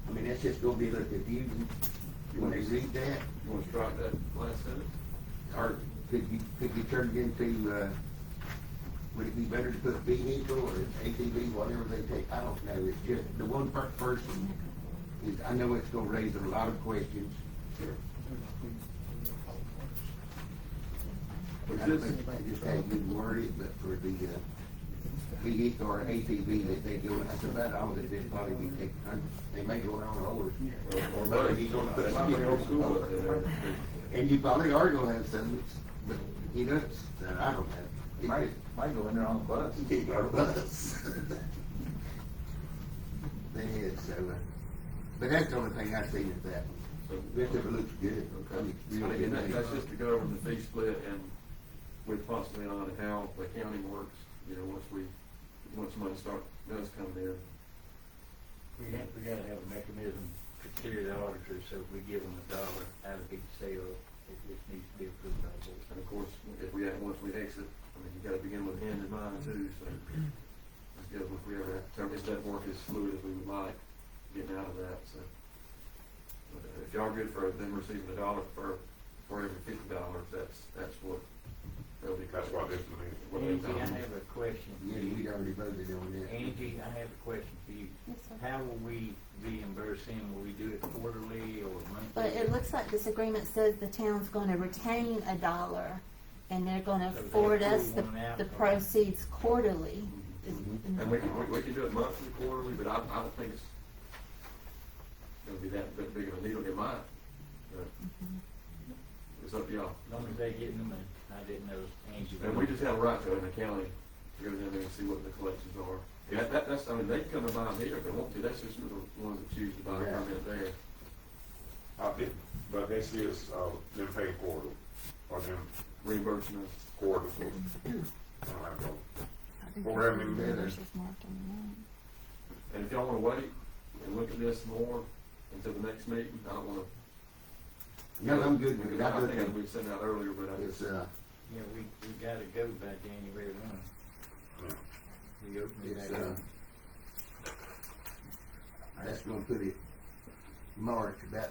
I mean, that's just gonna be a little confusing when they read that, You wanna strike that last sentence? or could you turn it into, would it be better to put vehicle or ATV, whatever they take, I don't know, it's just, the one person is, I know it's gonna raise a lot of questions. I don't think they just had good worded, but for the, vehicle or ATV that they go, that's about all that they'd probably be taking, they may go around the horse. Or maybe you gonna put something on school up there. And you probably are gonna have some, but you know, that I don't have. Might go in there on the bus. Keep our bus. They is, so, but that's the only thing I've seen is that. So, This it looks good. Okay. And that's just to go over the fee split and with possibly on how the accounting works, you know, once money does come in. We gotta have a mechanism to clear the auditors, so if we give them $1 out of each sale, it just needs to be approved by the board. And of course, once we exit, I mean, you gotta begin with end in mind too, so. As good if we ever, if that work as fluid as we would like, getting out of that, so. But if y'all good for them receiving $1 for every $50, that's what they'll be. That's what this means. What they Angie, I tell me. have a question Yeah, for you. we already voted on that. Angie, I have a question for you. Yes, sir. How will we reimburse him? Will we do it quarterly or monthly? But it looks like this agreement says the town's gonna retain $1, and they're gonna So they forward pull us one out the of- proceeds quarterly. Mhm. And we can do it monthly, quarterly, but I don't think it's gonna be that big of a needle in mine. But it's up to y'all. As long as they getting the money. I didn't know Angie. And we just have a right to, in the county, to go down there and see what the collections are. Yeah, that's, I mean, they can come and buy them here if they want to, that's just for the ones that choose to buy a permit there. But this is, them paying quarter, or them Reimbursing us. quarter. Or I mean, And if y'all wanna wait and look at this more until the next meeting, I don't wanna. No, I'm good with it. I think we sent out earlier, but I It's, just, Yeah, we gotta go by January 1. We open it it's, back up. that's gonna put it March, about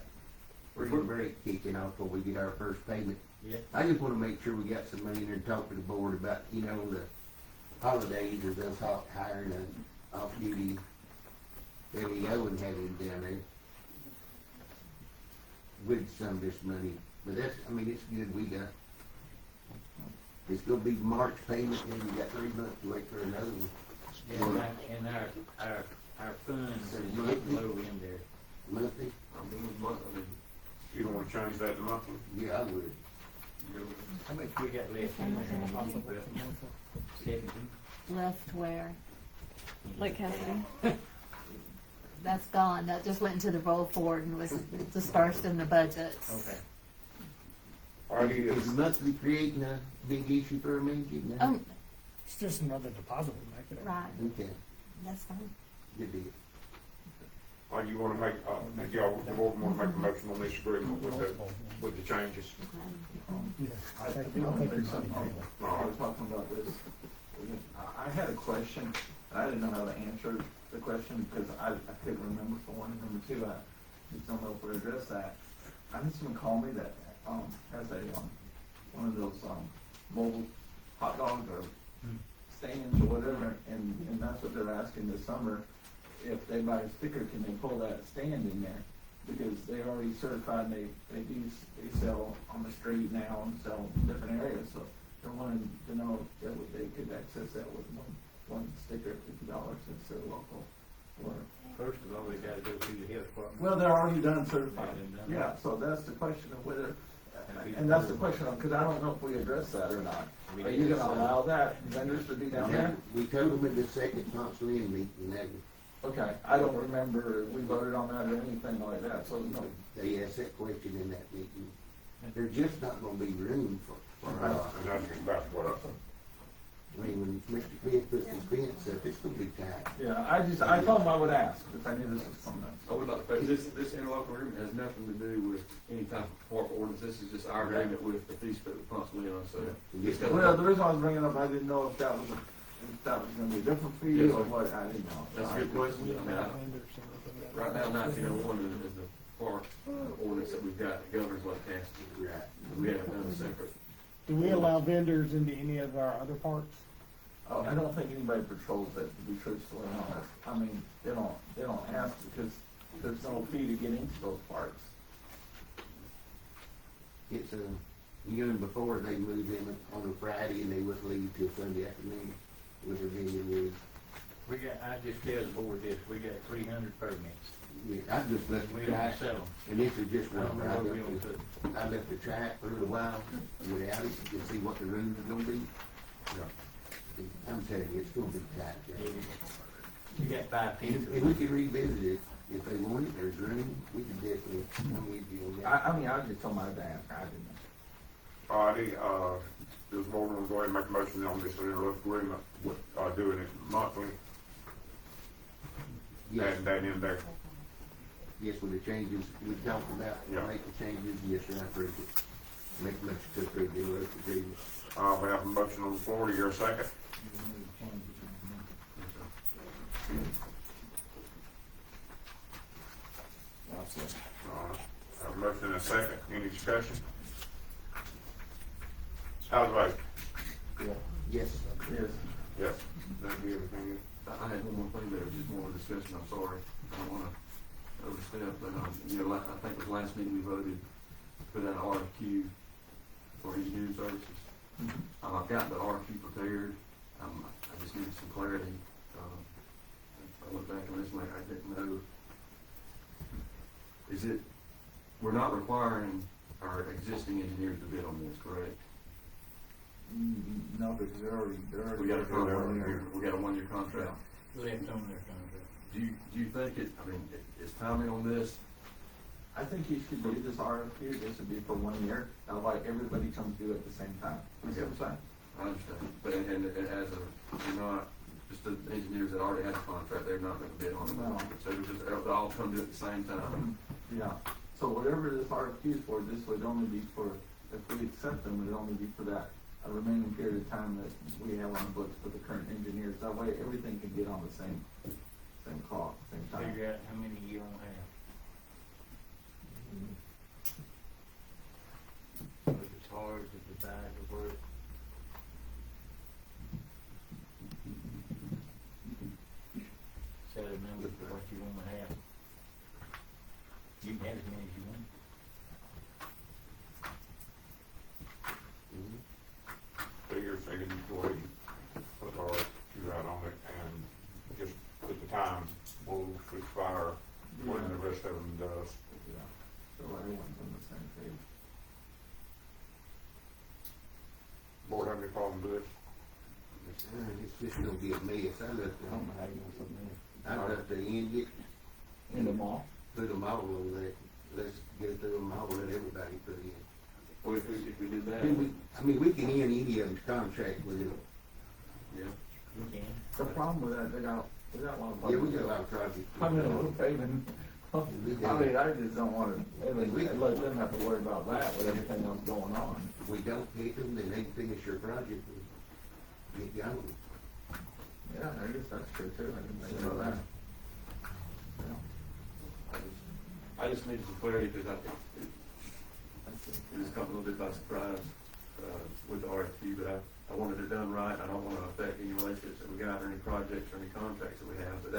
spring break kicking off before we get our first payment. Yeah. I just wanna make sure we got some money in there and talk to the board about, you know, the holidays or those hiring an off-duty LEO and having him down there with some of this money. But that's, I mean, it's good, we got, it's gonna be March payment, and we got 3 months to wait for another one. And our funds So is monthly? low in there. Monthly? I mean, you don't wanna change that to monthly? Yeah, I would. How much we got left in there? 17? Left where? Lake Cassidy. That's gone, that just went into the roll forward and was dispersed in the budgets. Okay. All right, Is monthly creating a big issue for me? No? It's just another deposit we make it. Right, Okay, that's fine. good deal. or you wanna make, if y'all, the board wanna make a motion on this agreement with the changes? Yeah, I think I it's was No, talking about this. I had a question, and I didn't know how to answer the question because I couldn't remember for one. Number two, I just don't know if we address that. I had someone call me that, has a, one of those, mobile hot dog or stands or whatever, and that's what they're asking this summer. If they buy a sticker, can they pull that stand in there? Because they're already certified, they sell on the street now and sell in different areas, so they're wanting to know if they could access that with one sticker at $50 instead of local. Or, First of all, we gotta go through the health department. well, they're already done certified. Yeah, they're done. Yeah, so that's the question of whether, and that's the question of, because I don't know if we address that or not. Are you gonna allow that vendors to be down there? We told them in the second council in meeting that Okay, I don't remember if we voted on that or anything like that, so no. they asked that question in that meeting. There's just not gonna be room for and that's what I mean, when Mr. Finn puts his fence up, it's gonna be tight. Yeah, I told them I would ask, if I knew this was coming up. I would like to, this interlocal agreement has nothing to do with any type of park ordinance, this is just our agreement with the fee split with Ponce Leon, so. it's got- Well, the reason I was bringing it up, I didn't know if that was gonna be a different fee or what, I didn't know. That's a good question, I mean, right now, 1901 is the park ordinance that we've got that governs what has to be. Right. We haven't done a separate. Do we allow vendors into any of our other parks? Oh, I don't think anybody patrols that, to be truthfully honest. I mean, they don't ask because there's no fee to get into those parks. It's you know, before they moved in on a Friday and they wouldn't leave till Sunday afternoon. with Virginia Woods. We got, I just tell the board this, we got 300 permits. Yeah, I just left We the don't track, sell them. and this is just I one, don't know I what we gonna left the, I left the track for a little while without it, to see what the rooms are gonna be. I'm telling you, it's gonna be tight, Jack. You got 5 And pieces. we could revisit it, if they want it, there's room, we could definitely, come with you on that. I mean, I just told my dad, I didn't know. Alrighty, does the board want to go ahead and make a motion on this interlocal agreement, with, doing it monthly, Yes, adding that in there? yes, with the changes, we talked about, Yeah. make the changes, yes, sir, I approve it. Make a motion to approve the interlocal agreement. We have a motion on the floor, do you hear a second? Have a motion and a second, any discussion? How's the vote? Yes. Yes. Yes. That'd be everything. I had one more thing there, just more of a discussion, I'm sorry, I don't wanna overstep, but, you know, I think it was last meeting we voted to put out an RFQ for engineering services. I've got the RFQ prepared, I just needed some clarity, I went back and listened, like, I didn't know. Is it, we're not requiring our existing engineers to bid on this, correct? No, because they're already. We got a 1-year contract. Left on their contract. Do you think it, I mean, is timing on this? I think you should do this RFQ, this would be for 1 year, that way everybody comes due at the same time. You see what I'm saying? I understand, but, and as a, you're not, just the engineers that already have a contract, they're not gonna bid on it. No. So they'll all come due at the same time. Yeah, so whatever this RFQ is for, this would only be for, if we accept them, it would only be for that remaining period of time that we have on the books for the current engineers. That way, everything can get on the same clock, same time. Figure out how many you don't have. If it's hard to divide the work. Set a number for what you wanna have. You can have as many as you want. So you're saying you go ahead and put RFQ out on it and just put the time, will expire when the rest of them does. Yeah, so everyone's on the same page. Board have any problem with this? It's just gonna be a mess, I left I don't know how you want something I left the ingot, in the mall. put them all on that, let's get through them all, let everybody put in. Well, if we did that, I mean, we can end any of them's contract with it. yeah. You can. The problem with that, we got one. Yeah, we got a lot of projects. I mean, we're paving, I mean, I just don't wanna, let them have to worry about that with everything else going on. If we don't pick them, then they can finish their project and get going. Yeah, I guess that's true too, I didn't think about that. I just needed some clarity because it just caught me a little bit by surprise, with the RFQ, but I wanted it done right. I don't want to affect any relationships that we got or any projects or any contracts that we have, but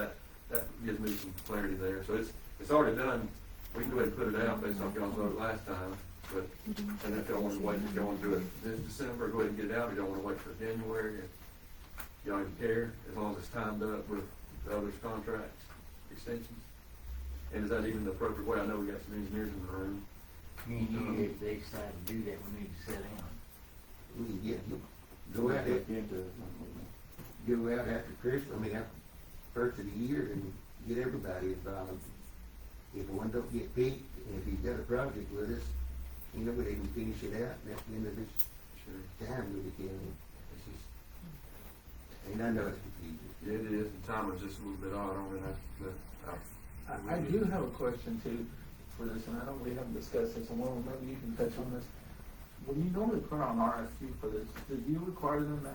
that gives me some clarity there. So it's already done. We can go ahead and put it out based on y'all's vote last time, but, and if y'all want to wait, if y'all want to do it this December, go ahead and get it out. If y'all want to wait for January, y'all don't care, as long as it's timed up with the others' contracts, extensions. And is that even the appropriate way? I know we got some engineers in the room. Me and you, if they decide to do that, we need to sit down. We can go out after Christmas, I mean, after first of the year and get everybody involved. If one don't get picked, and if he's got a project with us, you know, they can finish it out, and that's the end of this time with the county. It's just, and I know it's confusing. Yeah, it is, and time was just a little bit odd on it. I do have a question too for this, and I know we haven't discussed this, and well, maybe you can touch on this. When you normally put on RFQ for this, do you require them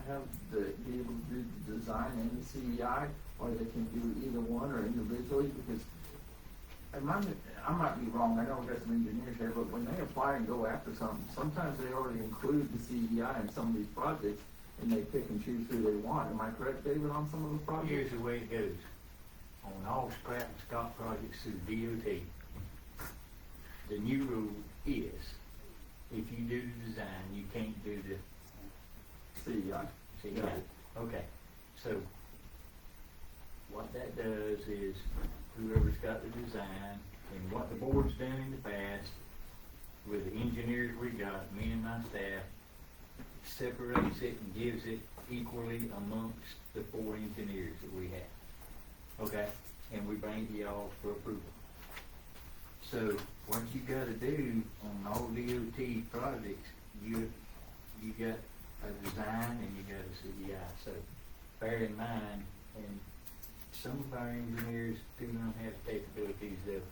to be able to do the design and the CEI, or they can do either one or individually? Because I might be wrong, I know we got some engineers here, but when they apply and go after something, sometimes they already include the CEI in some of these projects, and they pick and choose who they want. Am I correct, David, on some of the projects? Here's the way it goes. On all scrap and stock projects through DOT, the new rule is, if you do the design, you can't do the CEI. CEI. Okay, So what that does is whoever's got the design, and what the board's done in the past with the engineers we got, me and my staff, separates it and gives it equally amongst the 4 engineers that we have. Okay? And we bring it to y'all for approval. So what you gotta do on all DOT projects, you got a design and you got a CEI. So bear in mind, and some of our engineers do not have capabilities of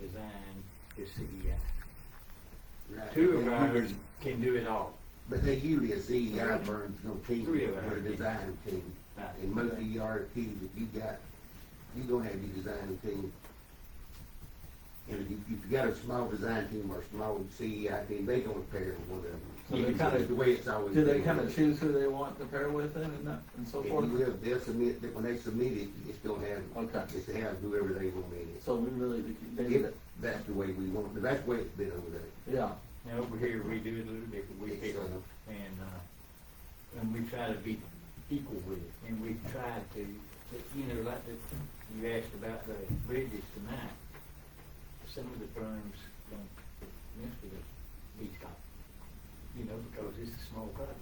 design the CEI. Right. 2 of ours can do it all. But they usually a CEI firm's gonna team 3 of with ours. a design team. Right. And most of your RFPs, if you gonna have your design team. And if you got a small design team or a small CEI team, they gonna pair with one of them. So they That's kinda- the way it's always Do they been. kind of choose who they want to pair with then and so If forth? you will, they'll submit, when they submit it, it's gonna have, Okay. it's to have whoever they want in it. So we really, If that's the way we want, but that's the way it's been over there. yeah, Now over here, we do it a little different, we pick them, and we try to be equal with it, and we try to, you know, like you asked about the bridges tonight, some of the firms don't mess with it, beach cop, you know, because it's a small project.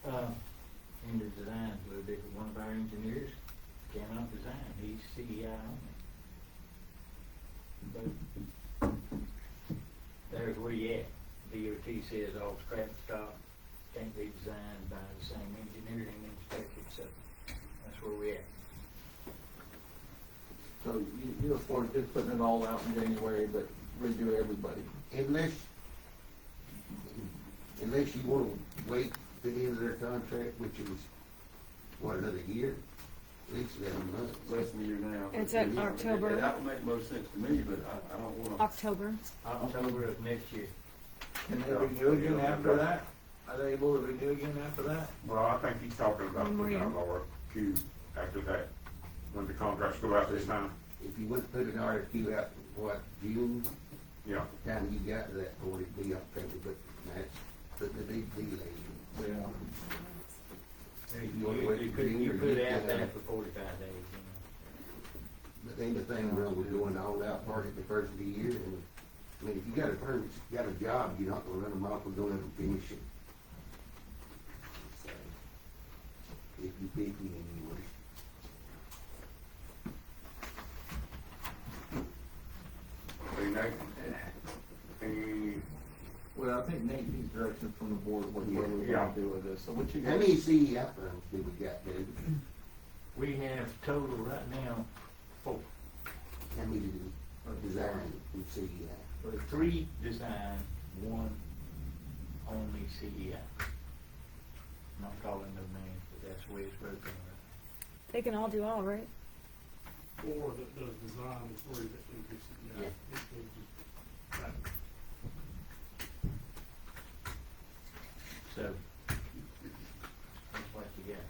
And the design's a little different, one of our engineers cannot design, he's CEI only. But there's where you at. DOT says all scrap stock can't be designed by the same engineering inspector, so that's where we at. so you're for just putting it all out in January, but redo everybody. Unless you wanna wait to the end of their contract, which is, what, another year? At least 11 months. Less than a year now. It's in Yeah, October. That would make most sense to me, but I don't wanna. October. October of next year. Can they renew again after that? Are they able to renew again after that? Well, I think he's talking about One more putting year. out RFQ after that, when the contracts go out this time. If you would put an RFQ out, what, June, Yeah, time you got to that point, it'd be October, but that's putting a big delay. Yeah. You put it out there for 45 days, you know. But then the thing wrong with going all out part at the first of the year, and, I mean, if you got a firm that's got a job, you're not gonna run them off, we're gonna let them finish it. So, if you pick me anyway. see, Nathan, any, Well, I think Nate needs direction from the board, what we're Yeah. gonna do with this. So what you How guys? many CEI firms do we got, David? We have total right now 4. How many do design and CEI? 3 design, 1 only CEI. Not calling no names, but that's the way it's broken. They can all do all, right? 4 that does design and 3 that do this, Yeah. So, that's what you got.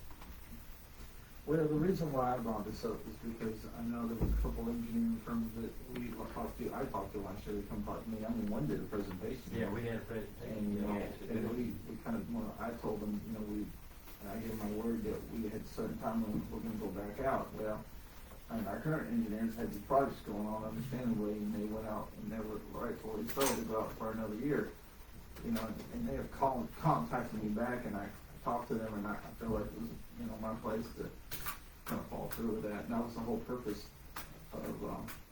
Well, the reason why I brought this up is because I know there was a couple engineering firms that I talked to last year, they come talk to me. I mean, one did a presentation. Yeah, we had a presentation. And, you know, Yeah, so and do it. we kind of, well, I told them, you know, and I gave my word that we had certain time when we're gonna go back out. Well, and our current engineers had these projects going on understandably, and they went out and they were rightfully so to go out for another year. You know, and they have contacted me back, and I talked to them, and I feel like it was, you know, my place to kind of follow through with that. And that was the whole purpose of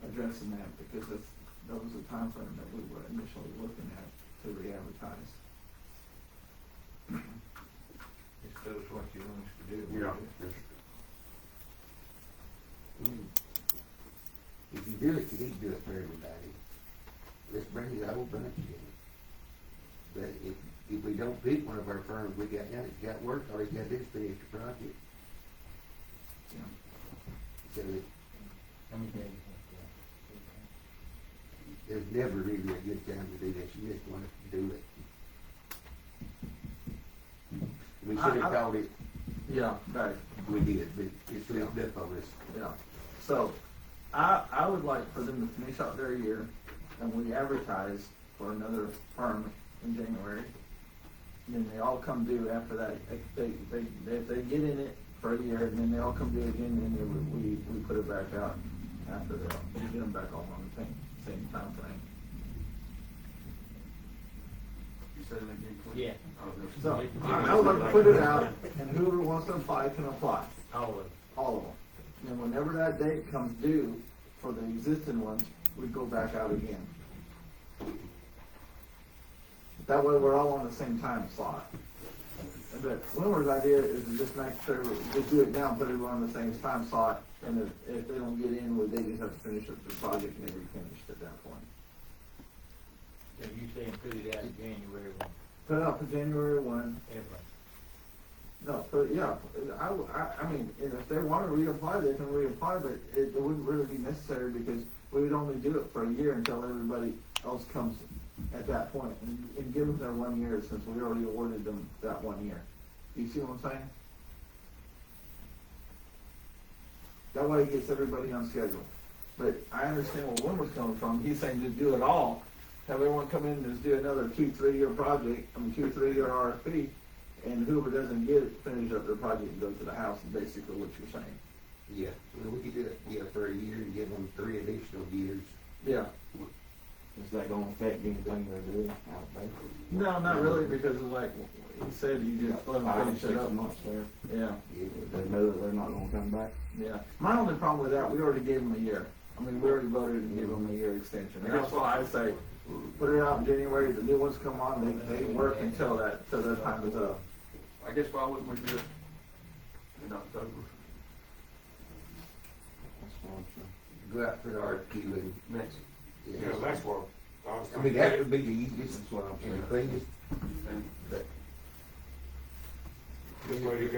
addressing that, because that was the time frame that we were initially looking at to re-advertise. Just tell us what you want us to do. yeah. If you do it, you need to do it for everybody. Let's bring the whole bunch in. But if we don't pick one of our firms, we got now, it's got work, all they gotta do is finish the project. Yeah. So Let me tell you there's never really a good time to do this, you just want to do it. We should have called it, Yeah, right. we did, but it's slipped up on us. Yeah, so I would like for them to finish out their year and we advertise for another firm in January. then they all come due after that. If they get in it for a year, and then they all come due again, and then we put it back out after that. We get them back all on the same time frame. You said it again, Clint? Yeah. Oh, there's- So, I would like to put it out, and whoever wants to apply can apply, All of it. all of them. And whenever that date comes due for the existing ones, we go back out again. That way, we're all on the same time slot. But Wilmer's idea is to just make sure, just do it now, put everyone on the same time slot, and if they don't get in, well, they just have to finish up the project and they'll be finished at that point. So you saying put it out in January 1, Put it out for January 1. everybody. No, but yeah, I mean, if they want to reapply, they can reapply, but it wouldn't really be necessary because we would only do it for a year until everybody else comes at that point, and give them their 1 year since we already awarded them that 1 year. You see what I'm saying? That way it gets everybody on schedule. But I understand where Wilmer's coming from. He's saying just do it all, have everyone come in and just do another 2-3 year project, 2-3 year RFP, and whoever doesn't get it, finish up their project and go to the house, is basically what you're saying. Yeah, well, we could do it, yeah, for a year and give them 3 additional years. Yeah. Is that gonna affect anything they're doing out there? No, not really, because it's like he said, you just let them 5 or finish 6 it up. months there. Yeah, They know that they're not gonna come back. yeah. My only problem with that, we already gave them a year. I mean, we already voted and gave them a year extension. And that's why I say, put it out in January, the new ones come on, they work until that time is up. I guess why wouldn't we do it in October? That's what I'm saying. Go out for the RFQ and, Next. You know, that's what I was I mean, that would be the easiest That's what I'm and the saying. cleanest. And But just let it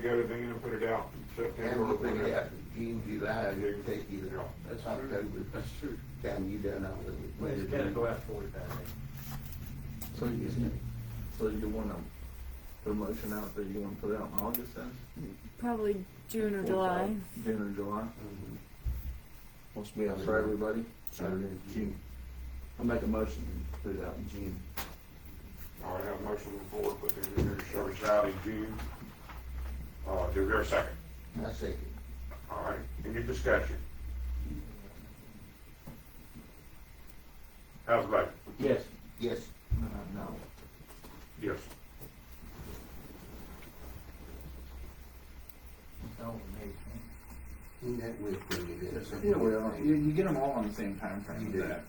go then and put it out in and September. we'll figure it out in June, July, it would take you to That's October. true. That's true. Time you done all of it. It's gotta go out 45 days. So you want to put a motion out that you want to put it out in August then? Probably June or July. June or July? Mhm. Wants to be out For there. everybody? June. I'll make a motion to put it out in June. All right, have a motion on the floor, put the engineering service out in June. Do we hear a second? I second. All right, any discussion? How's the vote? Yes. Yes. No. Yes. It's all made, And that will clean it up. Yeah, well, you get them all on the same time frame You with do. that.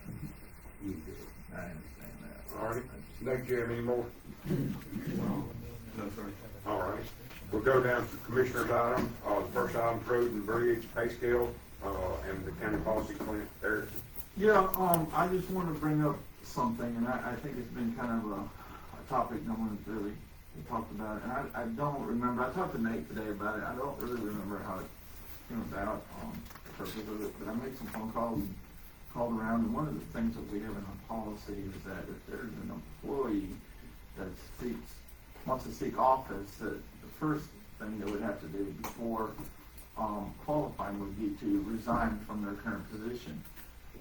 You do. I understand that. All right, don't you have any more? No, sir. All right, we'll go down to Commissioner's item, the first item, road and bridge, pay scale, and the county policy Clint there. Yeah, I just want to bring up something, and I think it's been kind of a topic no one's really talked about it, and I don't remember, I talked to Nate today about it, I don't really remember how it came about, the purpose of it, but I made some phone calls and called around, and one of the things that we have in our policy is that if there's an employee that wants to seek office, that the first thing they would have to do before qualifying would be to resign from their current position.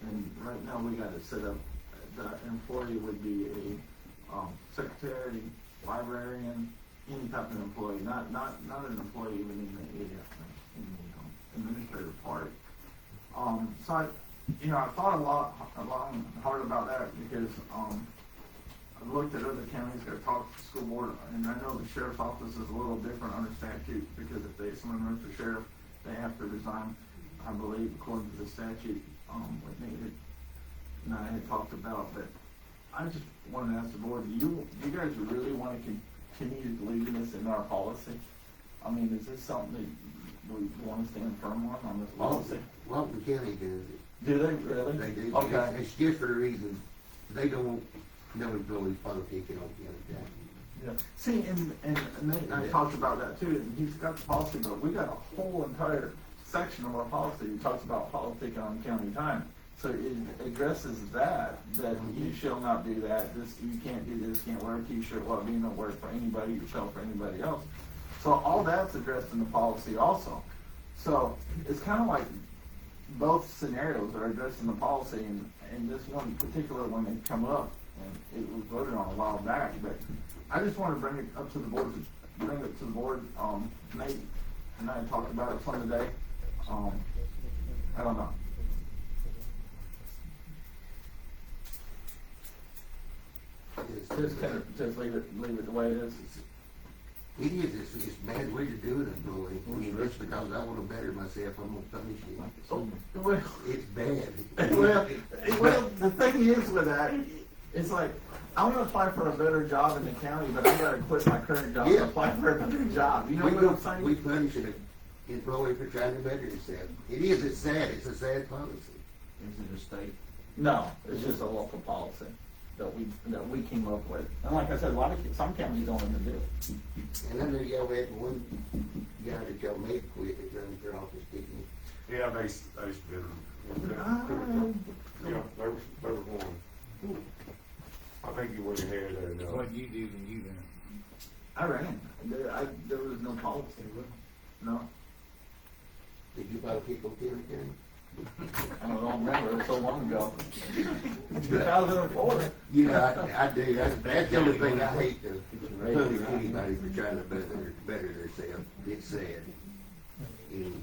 And right now, we got it set up, the employee would be a secretary, librarian, any type of employee, not an employee even in the administrative part. So I thought a lot and hard about that because, I've looked at other counties, got talked to the school board, and I know the sheriff's office is a little different under statute, because if someone runs for sheriff, they have to resign, I believe, according to the statute, what Nate and I had talked about, but I just wanted to ask the board, do you guys really want to continue leaving this in our policy? I mean, is this something that we want to stand firm on this policy? Walton County does it. Do they really? They do. Okay. It's just for a reason. They don't want no employees politicking on county time. Yeah. See, and Nate and I talked about that too, and he's got the policy, but we got a whole entire section of our policy that talks about politicking on county time. So it addresses that you shall not do that, you can't do this, can't wear a t-shirt while being at work for anybody, yourself or anybody else. So all that's addressed in the policy also. So it's kind of like both scenarios are addressed in the policy, and this one particular one had come up, and it was voted on a while back, but I just wanna bring it up to the board, Nate and I talked about it some today, I don't know. Just leave it the way it is. It is, it's a bad way to do it, employee. I mean, just because I wanna better myself, I'm gonna punish you. Oh, well, It's bad. well, the thing is with that, it's like, I wanna apply for a better job in the county, but I gotta quit my current job and Yeah. apply for another job, you know We what I'm don't, saying? we punish an employee for trying to better himself. It is, it's sad, it's a sad policy. Is it a state? No, it's just a local policy that we came up with. And like I said, some counties don't even do it. And I know y'all had one guy that y'all made quit that runs for office, didn't you? Yeah, they's been, yeah, there was one. I think you went ahead and, What you do when you done? I ran. There was no policy. No. Did you buy people Terry County? I don't remember. It was so long ago. 2004. You know, I do, that's the only thing I hate to punish anybody for trying to better themselves. It's sad. And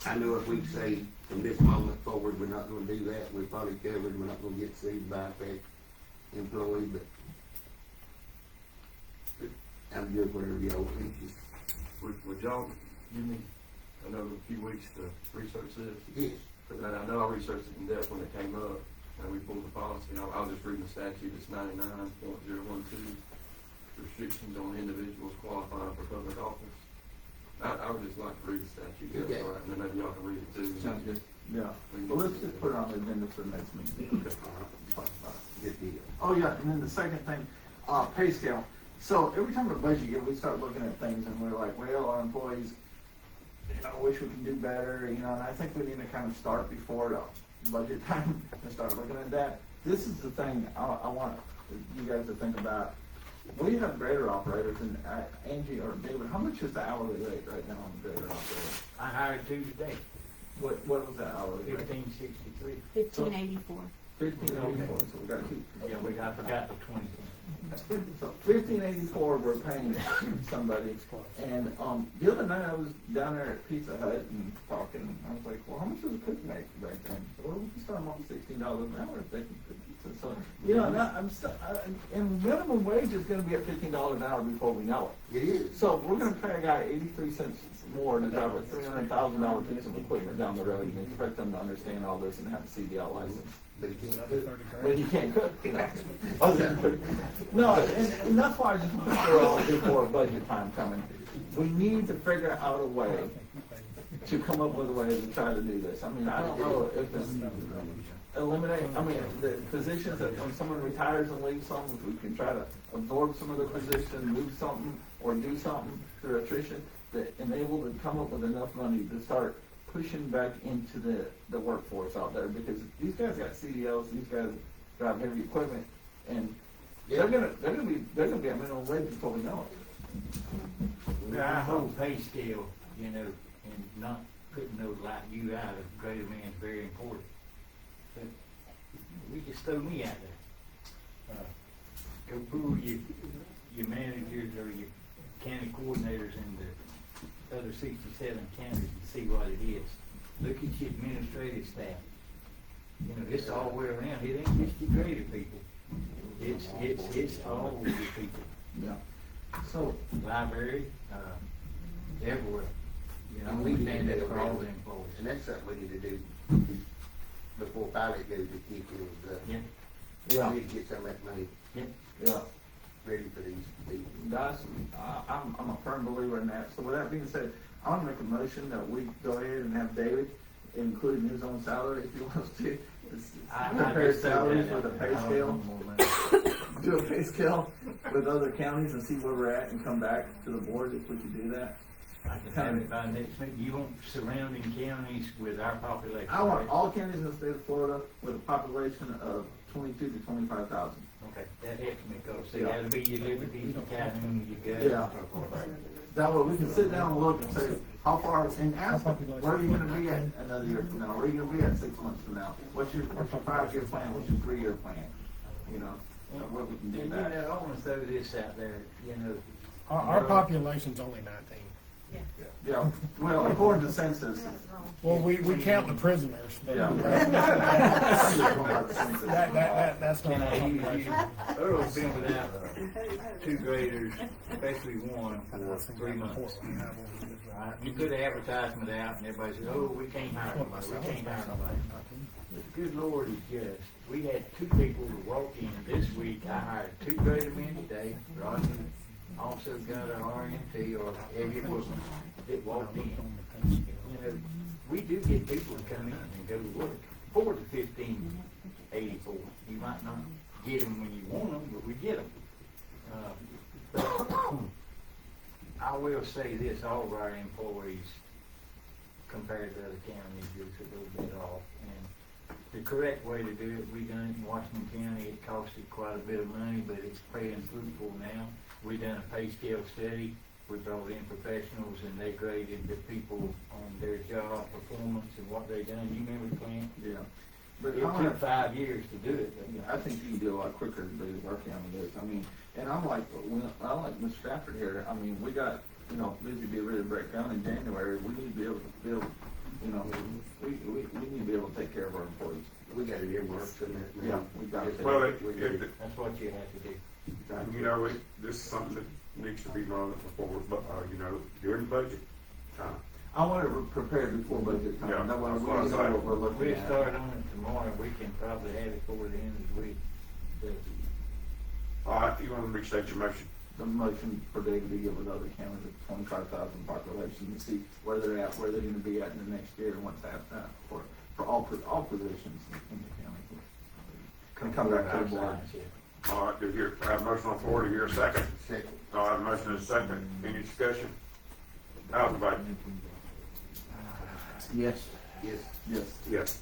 I know if we say from this moment forward, we're not gonna do that, we're probably covered, we're not gonna get sued by a employee, but I'm good whatever y'all think. Would y'all give me another few weeks to research this? Yes. Because I know I researched it in depth when it came up, and we pulled the policy. I was just reading the statute, it's 99.012, restrictions on individuals qualifying for public office. I would just like to read the statute, Okay. right, and then maybe y'all can read it too. Sounds good. Yeah. Well, let's just put it on the agenda for the next meeting. Okay. Talk about it. Good deal. Oh, yeah, and then the second thing, pay scale. So every time we're budget year, we start looking at things and we're like, well, our employees, wish we can do better, and I think we need to kind of start before the budget time and start looking at that. This is the thing I want you guys to think about. We have grader operators, and Angie or David, how much is the hourly rate right now on the grader operator? I hired two today, What was that hourly rate? 1563. 1584. 1584, so we got to keep. Yeah, I forgot the 20. So 1584, we're paying somebody, and the other night I was down there at Pizza Hut and talking. I was like, well, how much does a cook make back then? Well, we can start them on $16 an hour if they can cook pizza. So and minimum wage is going to be at $15 an hour before we know it. It is. So we're going to pay a guy 83 cents more to drive a $300,000 piece of equipment down the road and expect them to understand all this and have a CDL license. But it can't do it. But you can't cook. Other than cook. No, and that's why I just put it all before budget time coming. We need to figure out a way to come up with a way to try to do this. I mean, I don't know if it's eliminate, the positions that when someone retires and leaves something, if we can try to absorb some of the position, move something, or do something through attrition that enable to come up with enough money to start pushing back into the workforce out there, because these guys got CDLs, these guys drive heavy equipment, and they're gonna be at minimum wage before we know it. Our whole pay scale, and not putting those like you out of greater man is very important. But we just throw me out there. Go pull your managers or your county coordinators in the other 67 counties and see what it is. Look at your administrative staff. It's all the way around. It ain't just your greater people. It's all of your people. Yeah. So Library, everywhere. And We we need need that that for all around. the employees. And that's something we need to do before pilot goes to keep his, Yeah. yeah, we need to get some of that money yeah. ready for these people. Guys, I'm a firm believer in that. So with that being said, I want to make a motion that we go ahead and have David include in his own salary if he wants to. Compare salaries with a pay scale. Do a pay scale with other counties and see where we're at and come back to the board if we could do that. I can have it by next week. You want surrounding counties with our population? I want right? all counties in the state of Florida with a population of 22 to 25,000. Okay, that helps me, cause see, Yeah. that'll be your Liberty, your Calhoun, your Yeah. Gus. That way we can sit down and look and say, how far, and ask them, where are you gonna be at another year from now? Where are you gonna be at 6 months from now? What's your 5-year plan? What's your 3-year plan? what we can And do you next. know, I wanna throw this out there, you know. Our population's only 19. Yeah, well, according to census, Well, we count the prisoners, but Yeah. that's not Can our I use you? population. Earl's been without two graders, especially one, for 3 months. You put an advertisement out and everybody says, oh, we can't hire nobody, we can't hire nobody. But the good Lord is just, we had 2 people who walked in this week. I hired 2 grader men today. Rodney also got an RMT or heavy equipment that walked in. You know, we do get people to come in and go to work for the 1584. You might not get them when you want them, but we get them. I will say this, all of our employees, compared to other counties, is a little bit off. And the correct way to do it, we done it in Washington County. It costed quite a bit of money, but it's paying fruitful now. We done a pay scale study. We brought in professionals and they graded the people on their job performance and what they done. You remember, Clint? yeah. But It took 5 years to do it. But, I think you can do a lot quicker than the work county does. I mean, and I'm like, I like Mr. Stafford here. I mean, we got, busy to be ready to break down in January. We need to be able to build, we need to be able to take care of our employees. We got it earmarked in that. Yeah, we got to. Well, that's what you have to do. you know, this is something that needs to be run before, but, during budget time. I want it prepared before budget Yeah, time. That way that's we what I know say. what we're looking We'll at. start on it tomorrow. We can probably have it before the end of the week. But All right, you want to restate your motion? The motion for David to give another county the 25,000 population to see where they're at, where they're going to be at in the next year, and what's happening for all positions in the county. Can come back to the board. All right, I have a motion on the floor. Do you hear a second? Second. I have a motion and a second. Any discussion? How's the vote? Yes. Yes. Yes. Yes.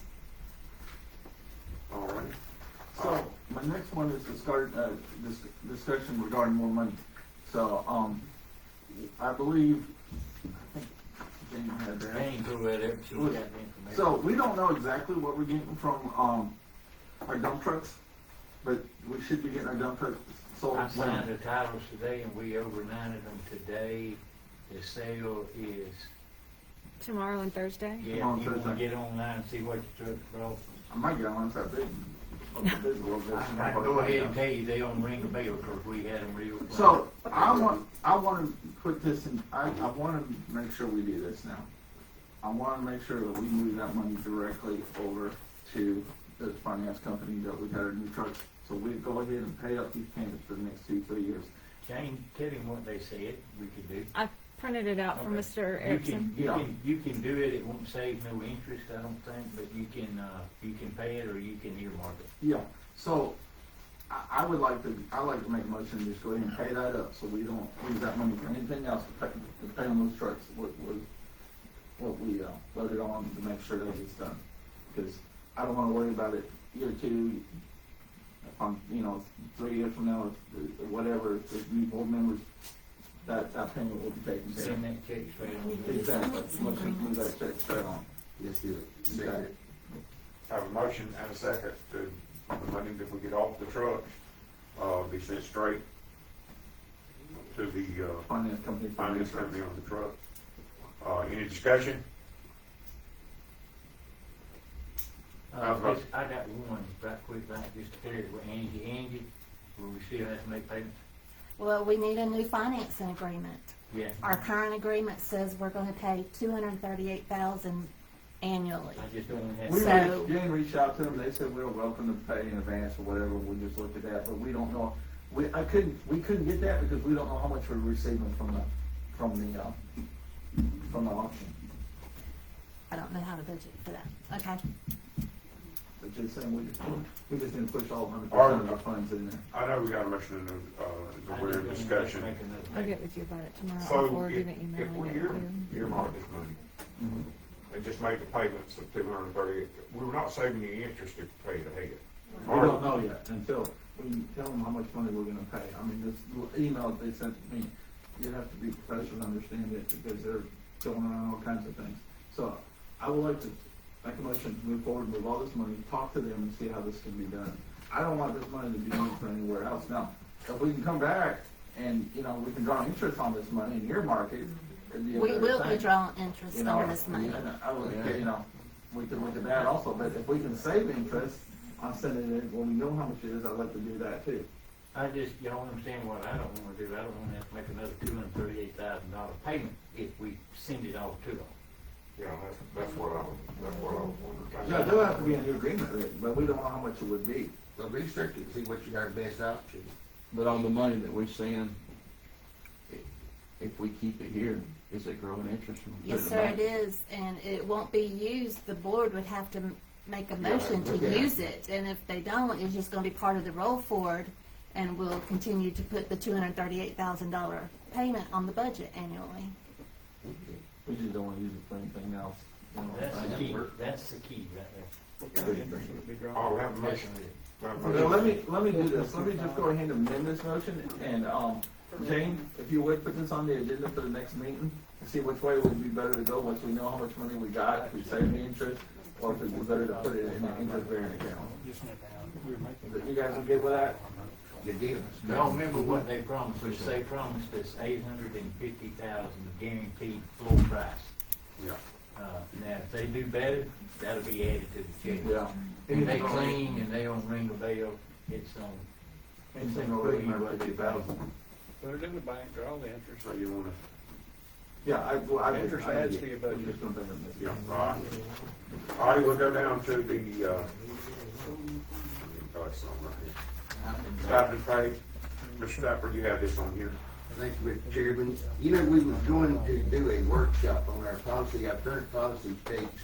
All right. So, my next one is discussion regarding more money. So, I believe, I think Jane had that. Jane threw that up. She got the information. So, we don't know exactly what we're getting from, our dump trucks, but we should be getting our dump trucks sold. I signed the titles today and we overnighted them today. The sale is, Tomorrow and Thursday? yeah, you On wanna Thursday. get online and see what your truck brought. I might get on that big. I can go ahead and tell you, they don't ring the bell because we had them real. So, I want to put this in, I want to make sure we do this now. I want to make sure that we move that money directly over to the finance company that we got our new trucks. So we go ahead and pay up these payments for the next 2-3 years. Jane, tell him what they said we could do. I printed it out for Okay. Mr. You Erickson. you can do it. It won't save no interest, I don't think, but you can pay it or you can earmark it. Yeah, so I would like to make a motion to just go ahead and pay that up, so we don't use that money for anything else to pay on those trucks, what we voted on to make sure that it's done. Because I don't wanna worry about it year 2, 3 years from now, or whatever, if there's new board members, that payment will be taken care Send of. that check straight on. Exactly, let's move that check straight on. Let's do it. Okay. Second. I have a motion and a second to the money that we get off the trucks, be sent straight to the, Finance company. finance company on the truck. Any discussion? I got one right quick, right, just to clear it with Angie, will we still have to make payments? Well, we need a new financing agreement. Yeah. Our current agreement says we're gonna pay $238,000 annually. I just don't want to have. We So- Jane reached out to them, they said we're welcome to pay in advance or whatever, we just looked at that, but we don't know. We couldn't get that because we don't know how much we're receiving from the auction. I don't know how to budget for that. Okay. But just saying, we just need to push all 100% of our funds in there. I know we got a motion and we're in discussion. I'll get with you about it tomorrow. So I'll forward you if the email. we I got you. earmark this money and just make the payments of 238, we were not saving any interest if we paid ahead. We don't know yet until we tell them how much money we're gonna pay. I mean, this little email that they sent to me, you have to be professional to understand it because they're going around all kinds of things. So I would like to make a motion to move forward, move all this money, talk to them and see how this can be done. I don't want this money to be used for anywhere else. Now, if we can come back and, you know, we can draw interest on this money and earmark it. it'd be a We better will be thing. drawing interest You know, on this money. and I would, you know, we could look at that also, but if we can save interest on sending it, when we know how much it is, I'd like to do that too. I just, y'all understand what I don't wanna do, I don't wanna have to make another $238,000 payment if we send it all to them. Yeah, that's what I was wondering. No, there'll have to be a new agreement, Rick, but we don't know how much it would be. Well, research it, see what's our best option. But on the money that we send, if we keep it here, is it growing interest? when we put Yes, in sir, the bank? it is, and it won't be used. The board would have to make a Yeah, motion to okay. use it, and if they don't, it's just gonna be part of the roll forward, and we'll continue to put the $238,000 payment on the budget annually. We just don't wanna use it for anything else. You know what I'm That's the saying? key, that's the key right there. Oh, we have a motion. We have a Well, motion. let me do this, let me just go ahead and amend this motion, and, Jane, if you would, put this on the agenda for the next meeting, and see which way would be better to go, once we know how much money we got, if we save the interest, or if it'd be better to put it in an interest-bearing account. You guys okay with that? Good deal. Y'all remember what they promised us? They promised us $850,000 guaranteed floor price. Yeah. Now, if they do better, that'll be added to the check. Yeah. If they clean and they don't ring a bell, it's on. Anything over $850,000. Put it in the bank, draw the interest. So you wanna, Yeah, I. Interest adds to your budget. I'm just gonna put it in this. yeah, all right. All right, we'll go down to the, oh, it's on right here. Stipend pay. Mr. Stafford, you have this on here. Thank you, Mr. Chairman. You know, we was going to do a workshop on our policy. Our current policy states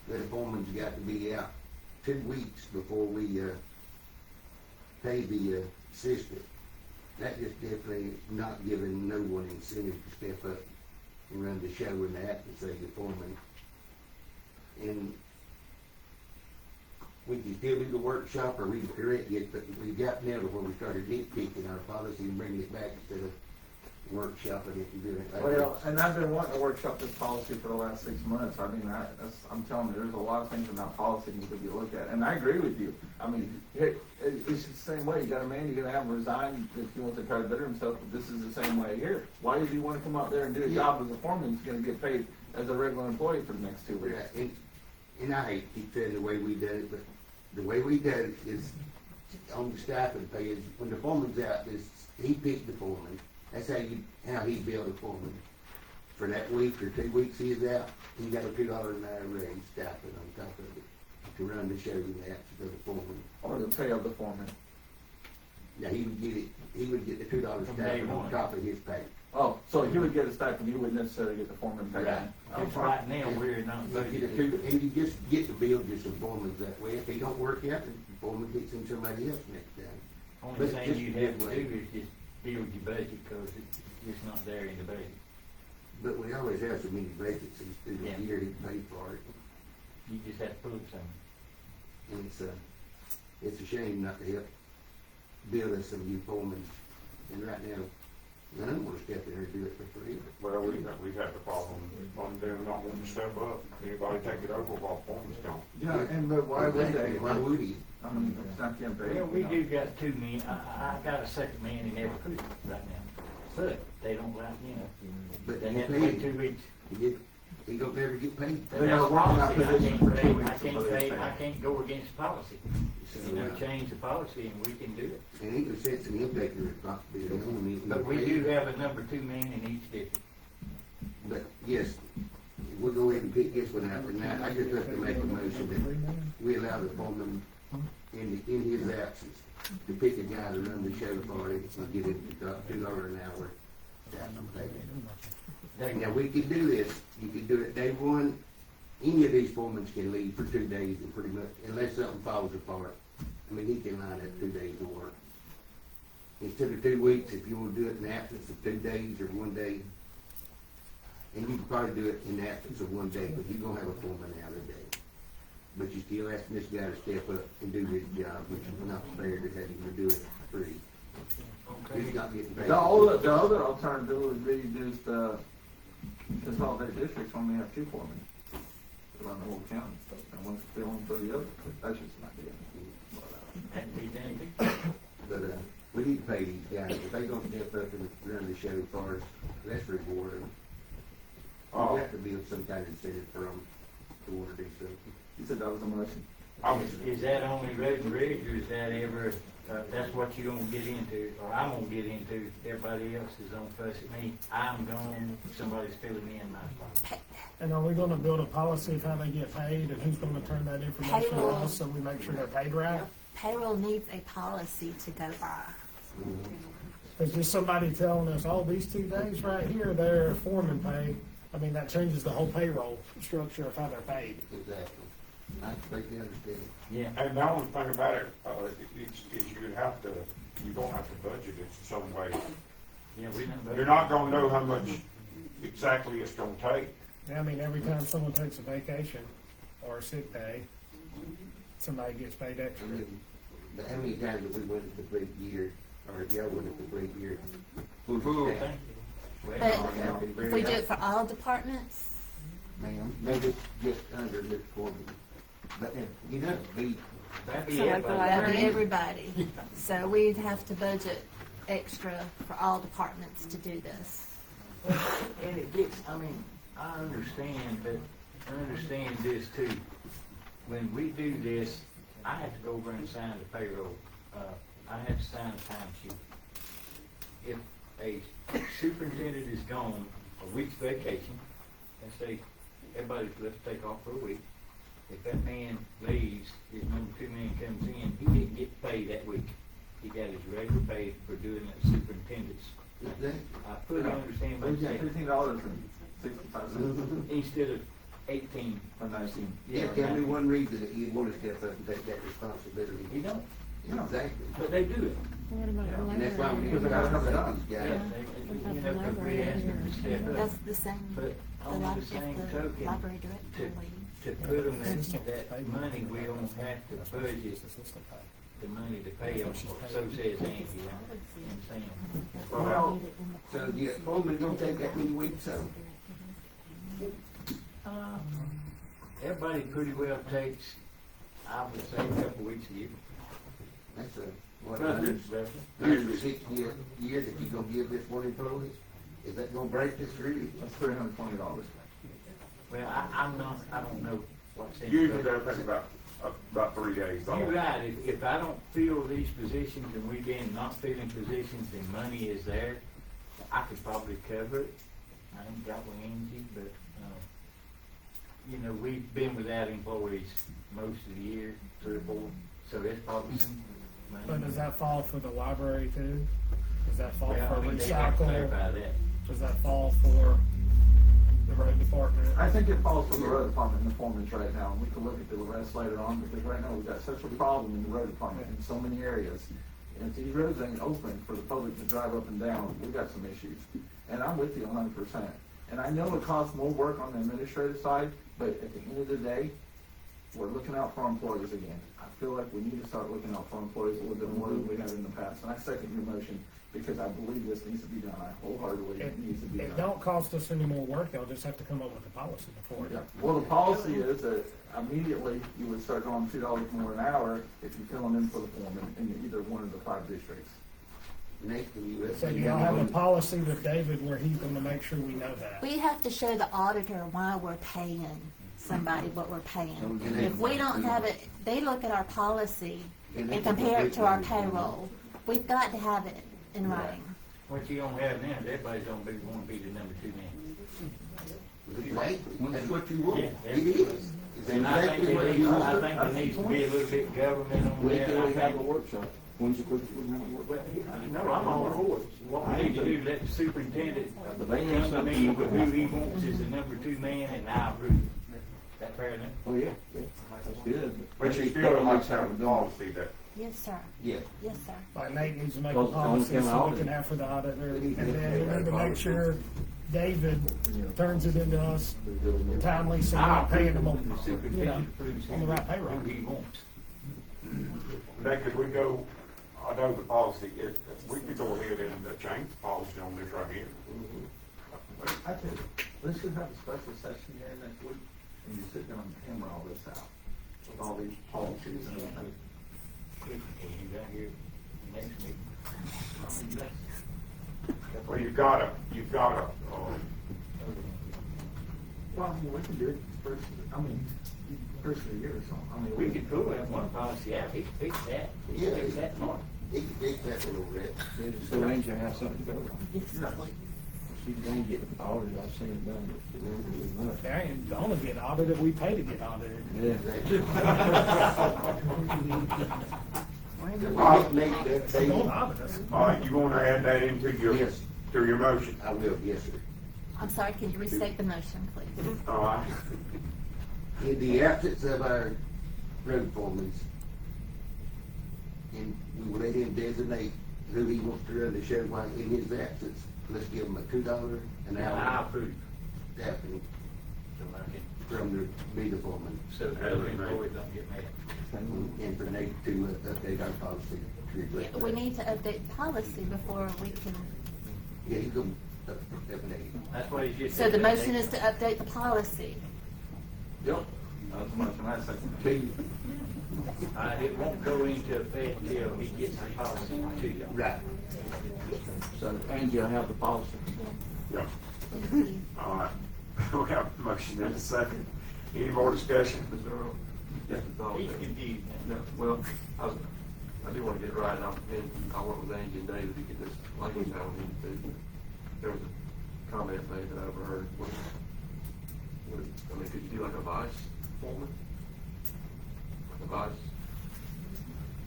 that a foreman's got to be out 2 weeks before we, pay the, assistant. That just definitely not giving no one incentive to step up and run the show in that and say the foreman. And we can still do the workshop, or we can correct it, but we got now to where we started nitpicking our policy and bringing it back instead of workshopping it and doing it like Well, this. and I've been wanting to workshop this policy for the last 6 months. I mean, I'm telling you, there's a lot of things in that policy that you look at, and I agree with you. I mean, it's the same way. You got a man, you're gonna have him resign if he wants to try to better himself, but this is the same way here. Why does he wanna come out there and do a job as a foreman? He's gonna get paid as a regular employee for the next 2 weeks. Yeah, and I hate to keep saying the way we done it, but the way we done it is on the stipend pay is when the foreman's out, he picked the foreman. That's how he billed the foreman. For that week or 2 weeks he's out, he got a $2 an hour raise stipend on top of it to run the show in the absence of the foreman. Or the pay of the foreman. Now, he would get the $2 From day stipend on one. top of his pay. Oh, so he would get a stipend, he wouldn't necessarily get the foreman pay. Right. Because right now, we're not But you budgeted. get and you just get the bill just the foreman's that way. If he don't work out, the foreman gets him somebody else next time. Only But thing just you a have to good do way. is just build your budget, because it's not there in the budget. But we always have so many vacancies through the Yeah. year to pay for it. You just have to prove something. And it's a shame not to help build us some new foremen. And right now, I don't want to step in there and do it for free. Well, we've had the problem on them not wanting to step up. Anybody take it over while foreman's gone. Yeah, and but why would they? Why would he? I mean, it's not getting paid. Well, we do got 2 men, I got a second man in every crew right now, but they don't like, But they he have to wait paid. 2 weeks. He don't ever get paid. They gotta work on that position for 2 weeks before they pay. I can't go against policy. Change the policy and we can do it. And he was sense in him taking responsibility on me. But we do have a number 2 man in each district. But yes, we'll go ahead and pick this one out. And now, I just have to make a motion that we allow the foreman in his absence to pick a guy to run the show for him and get him to $2 an hour. Now, we could do this, you could do it day one, any of these foremen can leave for 2 days and pretty much, unless something falls apart. I mean, he can line up 2 days of work. Instead of 2 weeks, if you wanna do it in the absence of 2 days or 1 day, and you can probably do it in the absence of 1 day, but you're gonna have a foreman out a day. But you're still asking this guy to step up and do his job, which is not fair to have him to do it for free. He's not getting paid. The other alternative would be just, consolidate districts, only have 2 foremen to run the whole county, and one fill in for the other, but that's just an idea. That be done. But, we need to pay these guys, if they gonna step up and run the show for us, let's reward them. We have to build some kind of incentive for them to wanna do something. You said that was a motion. Is that only road and bridge, or is that ever, that's what you're gonna get into, or I'm gonna get into, everybody else is gonna fuss at me, I'm gone, somebody's filling me in my spot. And are we gonna build a policy of how they get paid and who's gonna turn that information to Payroll. us so we make sure they're paid right? Payroll needs a policy to go by. It's just somebody telling us, oh, these 2 days right here, they're foreman pay. I mean, that changes the whole payroll structure of how they're paid. Exactly. I completely understand. Yeah. And the only thing about it, is you're gonna have to budget it some way. Yeah, we don't. You're not gonna know how much exactly it's gonna take. I mean, every time someone takes a vacation or a sick day, somebody gets paid extra. But how many times have we went a complete year, or y'all went a complete year? Full Full staff? thing. But Well, if we do it for all departments, Ma'am, maybe just under this quarter. But, you know, That'd be So like the everybody. that'd be library? everybody. So we'd have to budget extra for all departments to do this. And it gets, I mean, I understand, but I understand this too. When we do this, I have to go over and sign the payroll. I have to sign a timesheet. If a superintendent is gone a week's vacation, let's say let's take off for a week. If that man leaves, his number 2 man comes in, he didn't get paid that week. He got his regular pay for doing that superintendent's. I fully understand what you're saying. $15 and 65 cents. Instead of 18 Or 19. yeah, tell me one reason that you want to step up and take that responsibility. You don't, Exactly. but they do it. What about the And that's why we library? need to cover these Yeah, guys. you know, 'cause we ask them to step up. That's the same, But the on the library, same if the token, library director leaves. to put them that money, we don't have to budget the money to pay them, so says Andy, and Sam. Well, so the Holman don't take that many weeks, so? Everybody pretty well takes, I would say, a couple weeks a year. That's what, Well, $160 a year that you gonna give this one employee? Is that gonna break this really? That's $320. Well, I don't know what's in. Usually that takes about 3 days. You're right, if I don't fill these positions and we've been not filling positions and money is there, I could probably cover it. I ain't got with Angie, but, you know, we've been without employees most of the year, 3 or 4, so that's probably some money. But does that fall for the library too? Does that fall Well, I for mean, they have to recycle? clarify that. Does that fall for the road department? I think it falls for the road department and the foremen right now, and we can look at the rest later on, because right now we've got such a problem in the road department in so many areas. And if these roads ain't open for the public to drive up and down, we've got some issues. And I'm with you 100%. And I know it costs more work on the administrative side, but at the end of the day, we're looking out for our employees again. I feel like we need to start looking out for our employees a little bit more than we have in the past. And I second your motion, because I believe this needs to be done. I wholeheartedly it needs to be It done. don't cost us any more work, they'll just have to come up with a policy before. Yeah. Well, the policy is that immediately you would start going $2 more an hour if you fill them in for the foreman in either one of the 5 districts. Next thing you. So do y'all have a policy with David where he's gonna make sure we know that? We have to show the auditor why we're paying somebody what we're paying. If we don't have it, they look at our policy and compare it to our payroll. We've got to have it in writing. What you don't have now, is everybody's gonna want to be the number 2 man. Right, that's what you want. Yeah, It is. It's And I think exactly what there you needs, want. I think there needs to be a little bit government on We that. can I have a think- workshop. When's the first one have a workshop? Well, no, I'm all for it. What we need to do, let the superintendent But they ain't come to something me you with can who have. he wants as the number 2 man, and I'll approve it. That fair enough? Oh, yeah, that's good. But you still have to have a policy that, Yes, sir. Yeah. Yes, sir. Like Nate needs to make a Those policy don't so count we can out. have for the auditor, and then we need to make sure David turns it into us timely, so we're not paying them The on, you know, superintendent approves on the right payroll. who he wants. that could we go, I know the policy, if we could go ahead and change the policy on this right here. I think, let's just have a special session here next week, and you sit down and hammer all this out, with all these policies and everything. You got here next week. Well, you've got a, Well, I mean, we can do it first of the year or something. I mean, We could pull that one policy out, he could fix that, he could fix that tomorrow. He can fix that a little bit. So Angel has something to go on. She's gonna get audited, I've seen it done. They ain't gonna get audited, we pay to get audited. They Don't audit us. all right, you wanna add that into your, Yes. to your motion? I will, yes, sir. I'm sorry, can you restate the motion, please? All right, In the absence of our road foreman, and we will let him designate who he wants to run the show while in his absence. Let's give him a $2 an I hour approve, staffing so I can, from the meter foreman. so the other employees don't get mad. And for Nate to update our policy to reflect We that. need to update the policy before we can, Yeah, he's gonna update. That's what he just so said. the motion is to update the policy. Yep. That's the motion I second. It won't go into effect until he gets the policy to you. Right. So Angie will have the policy. yeah. All right, we have a motion and a second. Any more discussion? Mr. Earl? Just a thought. He's confused. No, well, I do want to get it right. I'll work with Angie and David to get this language out we need to. There was a comment made that I overheard. I mean, could you do like a vice foreman? Like a vice?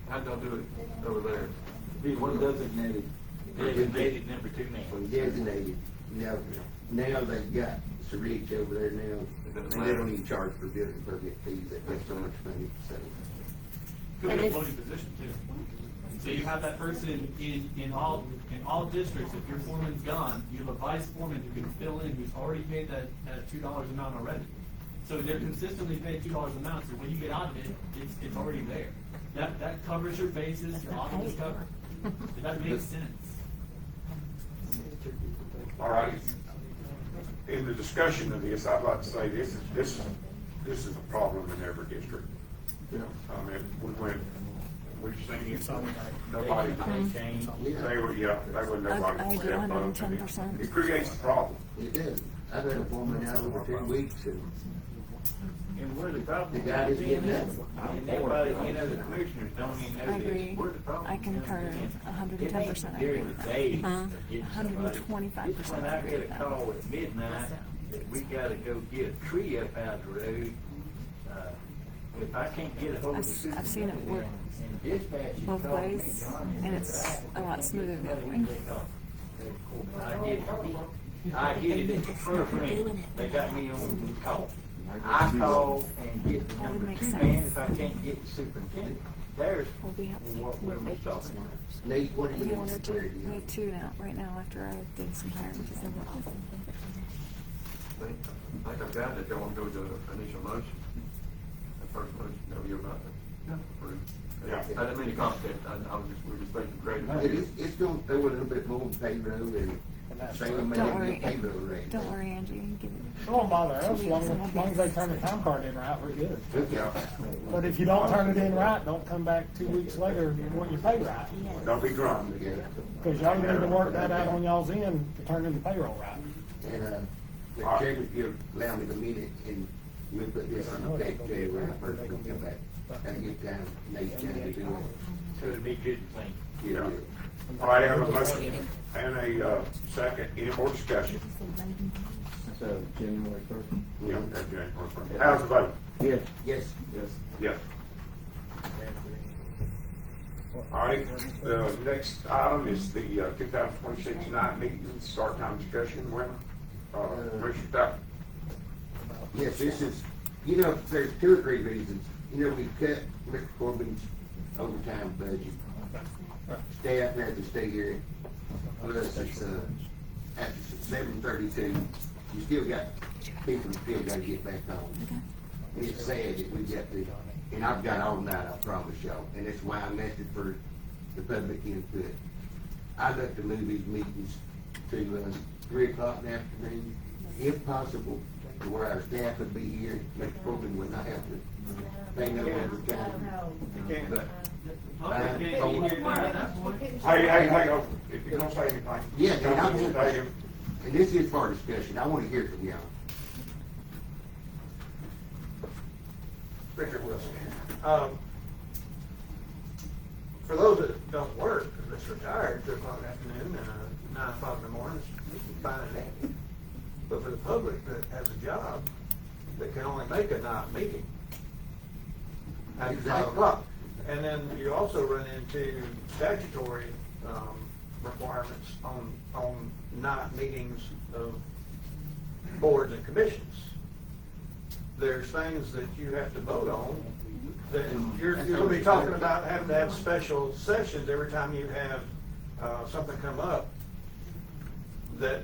How'd y'all do it over there? Be one designated. Designated number 2 man. Designated. Now they've got Sarich over there now. doesn't And they don't matter. even charge for building permit fees. That makes so much money, so. Could And be a if- floating position too. So you have that person in all districts, if your foreman's gone, you have a vice foreman who can fill in, who's already paid that $2 amount already. So they're consistently paid $2 amount, so when you get audited, it's already there. That covers your bases, your audit is covered. That makes sense. All right. In the discussion of this, I'd like to say this is a problem in every district. Yeah. I mean, we've seen it, So, nobody, They changed. they were nobody. I agree 110%. It creates a problem. It does. I've had a foreman out over 2 weeks and And where the problem The guy is getting that. And everybody, the commissioners don't even know I this. agree. Where the problem I concur comes in. 110%. I agree During with the that. day, Huh? getting somebody. 125% It's when I I agree get a with that. call at midnight that we gotta go get a tree up out of the road. If I can't get a hold of the I've seen it work and dispatch is both calling me, ways, John, and it's a lot smoother the other way. I get it, it's the first ring, they got me on the call. I call and get the That would number make 2 man sense. if I can't get the superintendent. There's Well, we have what we're talking about. Nate, what do We you wanted to want? make 2 now, right now, after I did some hiring. I think I've got it. Y'all want to go to the initial motion? The first motion, no, you're about to approve. Yeah. I didn't mean to complicate. We were just thinking It's gonna throw a little bit more payroll and Salem may Don't have worry. a payroll rate. Don't worry, Angie, give it. It won't bother us, as long as they turn the time card in right, we're good. Yeah. But if you don't turn it in right, don't come back 2 weeks later and want your pay right. Don't be drunk. Yeah. Because y'all need to work that out on y'all's end to turn in the payroll right. And, the chairman, if you'll allow me a minute and we'll put this on the tape, January first, we'll come back. And get time, Nate's time to do it. So it'd be good thing. Yeah. All right, I have a motion and a second. Any more discussion? So January 1st. Yeah, that's January first. How's the vote? Yes. Yes. Yes. Yes. All right, the next item is the 2026 night meeting, start time discussion. Well, Commissioner Tucker. Yes, this is, there's 2 or 3 reasons. We cut Mr. Corbin's overtime budget. Staff had to stay here. Plus, it's, after 7:32, you still got, people still gotta get back home. And it's sad that we got to, and I've got all night, I promise y'all, and that's why I'm asking for the public input. I'd like to move these meetings to, 3 o'clock in the afternoon, if possible, to where our staff would be here, Mr. Corbin would not have to pay no overtime. But Public can't hear anything at that point. Hey, oh, if you're gonna say anything. Yeah, and I don't want, say it. and this is for discussion, I wanna hear from y'all. Richard Wilson. For those that don't work, that's retired, 2 o'clock in the afternoon and 9 o'clock in the morning, it's fine and dandy. But for the public that has a job, that can only make a night meeting at 5 Exactly. o'clock. And then you also run into statutory requirements on night meetings of boards and commissions. There's things that you have to vote on, that you're gonna be talking about having to have special sessions every time you have something come up that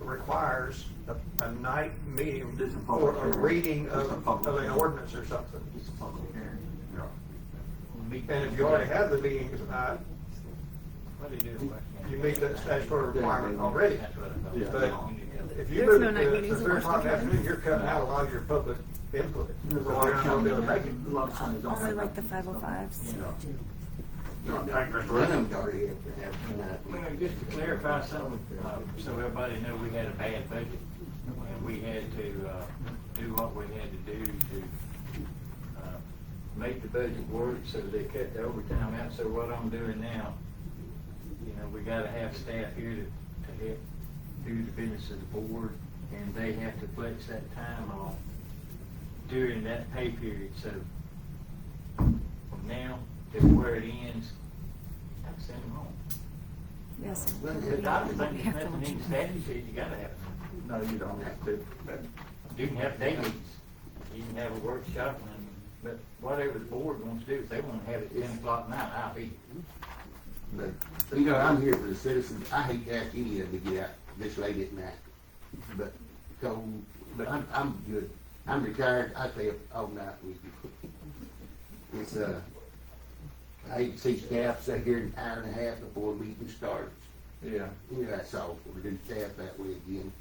requires a night meeting This is a public for a hearing. reading This is a of public an hearing. ordinance or something. It's a public hearing. And if you already have the meeting tonight, What do you do? you meet that statutory requirement already. That's what I Yeah. thought. But if you There's move no it night to meetings in 3 o'clock in the Washington. afternoon, you're cutting out a lot of your public input. So you're not gonna be able to make it. A lot of times don't Only have like the that. 505s. No, thank you, Mr. None of Wilson. them already have tonight. Well, just to clarify something, so everybody know we had a bad budget, and we had to, do what we had to do to, make the budget work, so they cut the overtime out, so what I'm doing now, you know, we gotta have staff here to help do the business of the board, and they have to flex that time off during that pay period, so from now to where it ends, I send them home. Yes. But I don't think there's nothing in the statute says you gotta have it. No, you don't have to. You can have day meetings, you can have a workshop, but whatever the board wants to do, if they wanna have it 10 o'clock at night, I'll be. But, you know, I'm here for the citizens, I hate to ask any of them to get out this late at night, but, but I'm good. I'm retired, I stay up all night with you. It's, I hate to see staff sit here an hour and a half before the meeting starts. Yeah. You know, that's all, we're gonna staff that way again.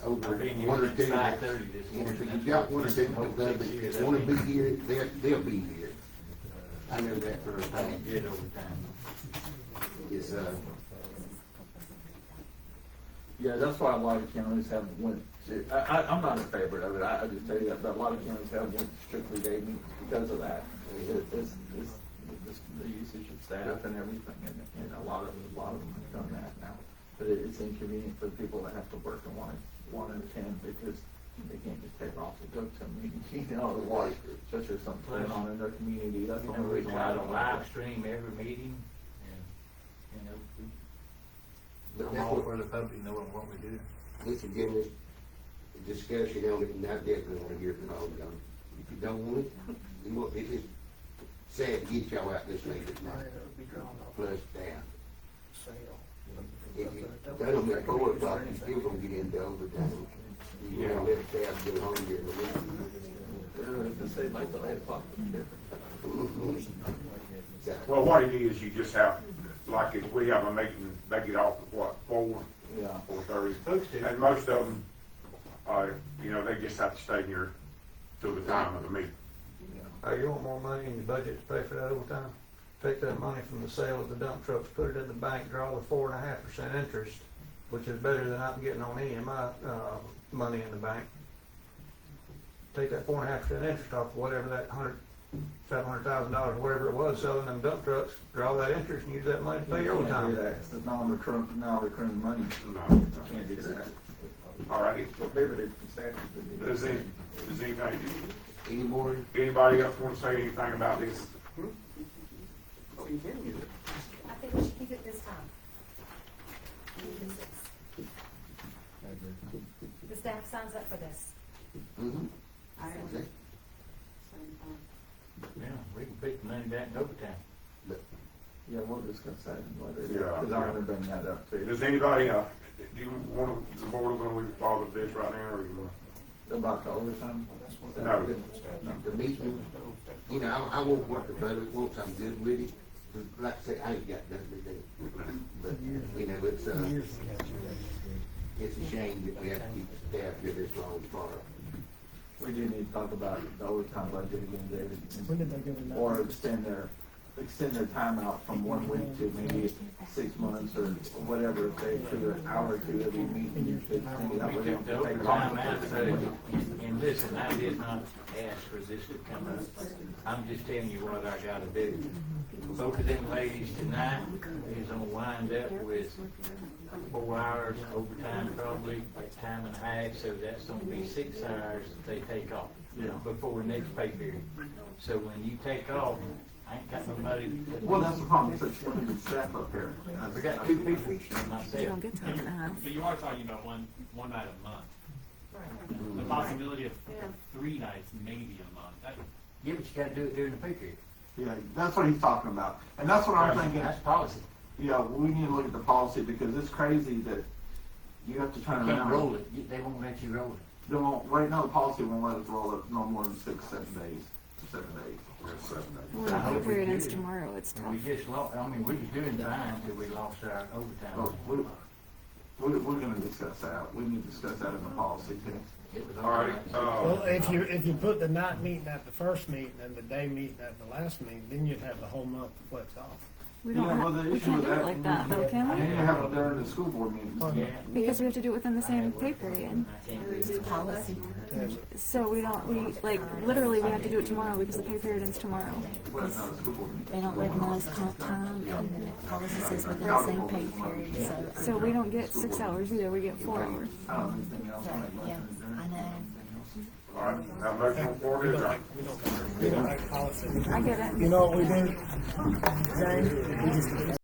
Over I've been here one or since two. 5:30 this And if morning. you got one or two people that wanna be here, they'll be here. I know that for a fact. Get overtime. It's, Yeah, that's why a lot of counties have went to, I'm not in favor of it, I just tell you that, but a lot of counties have went strictly day meetings because of that. It's the usage of staff and everything, and a lot of them have done that now. But it's inconvenient for the people that have to work and want to attend because they can't just take off to go to a meeting, you know, or watch, especially if something's going on in their community, that's the You know, only we reason why try I to don't like live it. stream every meeting, and, you know, But I'm that's all what- for the public knowing what we do. this again, this discussion on it, and I definitely wanna hear from all of y'all. If you don't want it, you want, it is sad to get y'all out this late at night, plus down. If you done them at 4 o'clock, you still gonna get into overtime. You gotta let staff go home during the week. If they say like the 8 o'clock, it's different. Well, what it is, you just have, like if we have a meeting, they get off at what, 4, Yeah. 4:30? Folks do. And most of them, you know, they just have to stay here till the time of the meeting. You want more money in your budget to pay for that overtime? Take that money from the sale of the dump trucks, put it in the bank, draw the 4.5% interest, which is better than I'm getting on any of my, money in the bank. Take that 4.5% interest off whatever that $700,000, whatever it was, selling them dump trucks, draw that interest and use that money to pay your You can't do overtime. that. It's non-recurring money. No. You can't do that. All right. Whatever the statute would be. Does anybody, Any more? anybody else want to say anything about this? Oh, you can use it. I think we should keep it this time. The staff signs up for this. Mm-hmm. Okay. Yeah, we can pick the money back in overtime. Yeah, we'll discuss that later. Yeah. Because I want to bring that up too. Does anybody, do you want the board to move forward with this right now, or you want? About the overtime? No. The meeting, you know, I won't work the public, once I'm good with it, like I say, I ain't got nothing to do. But, you know, it's a shame that we have to keep the staff here this long for. We do need to talk about the overtime budget again, David. When did they go to that? Or extend their extend their time out from 1 week to maybe 6 months or whatever, if they do an hour or two every meeting, they extend it out. We where they took the don't take overtime off. out, and listen, I did not ask for this to come up. I'm just telling you what I gotta do. Both of them ladies tonight is gonna wind up with 4 hours overtime probably, at time and a half, so that's gonna be 6 hours that they take off. Yeah. Before the next pay period. So when you take off, I ain't got nobody. Well, that's the problem, so it's limited staff up here. We got 2 people, and You myself. don't get time and a half. But you are talking about one night a month. The possibility of 3 nights, maybe a month. Yeah, but you gotta do it during the pay period. Yeah, that's what he's talking about. And that's what I'm thinking, That's policy. yeah, we need to look at the policy because it's crazy that you have to You turn can't around. roll it, they won't let you roll it. They won't, right now, the policy won't let us roll it no more than 6, 7 days, 7 days. When the pay period ends tomorrow, it's tough. We just lost, I mean, we was doing fine until we lost our overtime. Oh, we're gonna discuss that. We need to discuss that in the policy too. It was All right, Well, if you put the night meeting at the first meeting and the day meeting at the last meeting, then you'd have the whole month to flex off. We don't Yeah, well, have, the we issue can't with do it that- like that though, can And we? you have it during the school board meetings. Yeah. Because we have to do it within the same pay period. I can't do It's it. policy. So we like, literally, we have to do it tomorrow because the pay period ends tomorrow. Well, no, the school board meeting. They don't recognize comp time, and the policy says within the same pay period, so. So we don't get 6 hours either, we get 4 hours. I don't have anything else. I'll make a Yeah, motion to adjourn. I know. all right, now motion on the floor to adjourn. We don't make policy. I get it. You know what we do, James? We just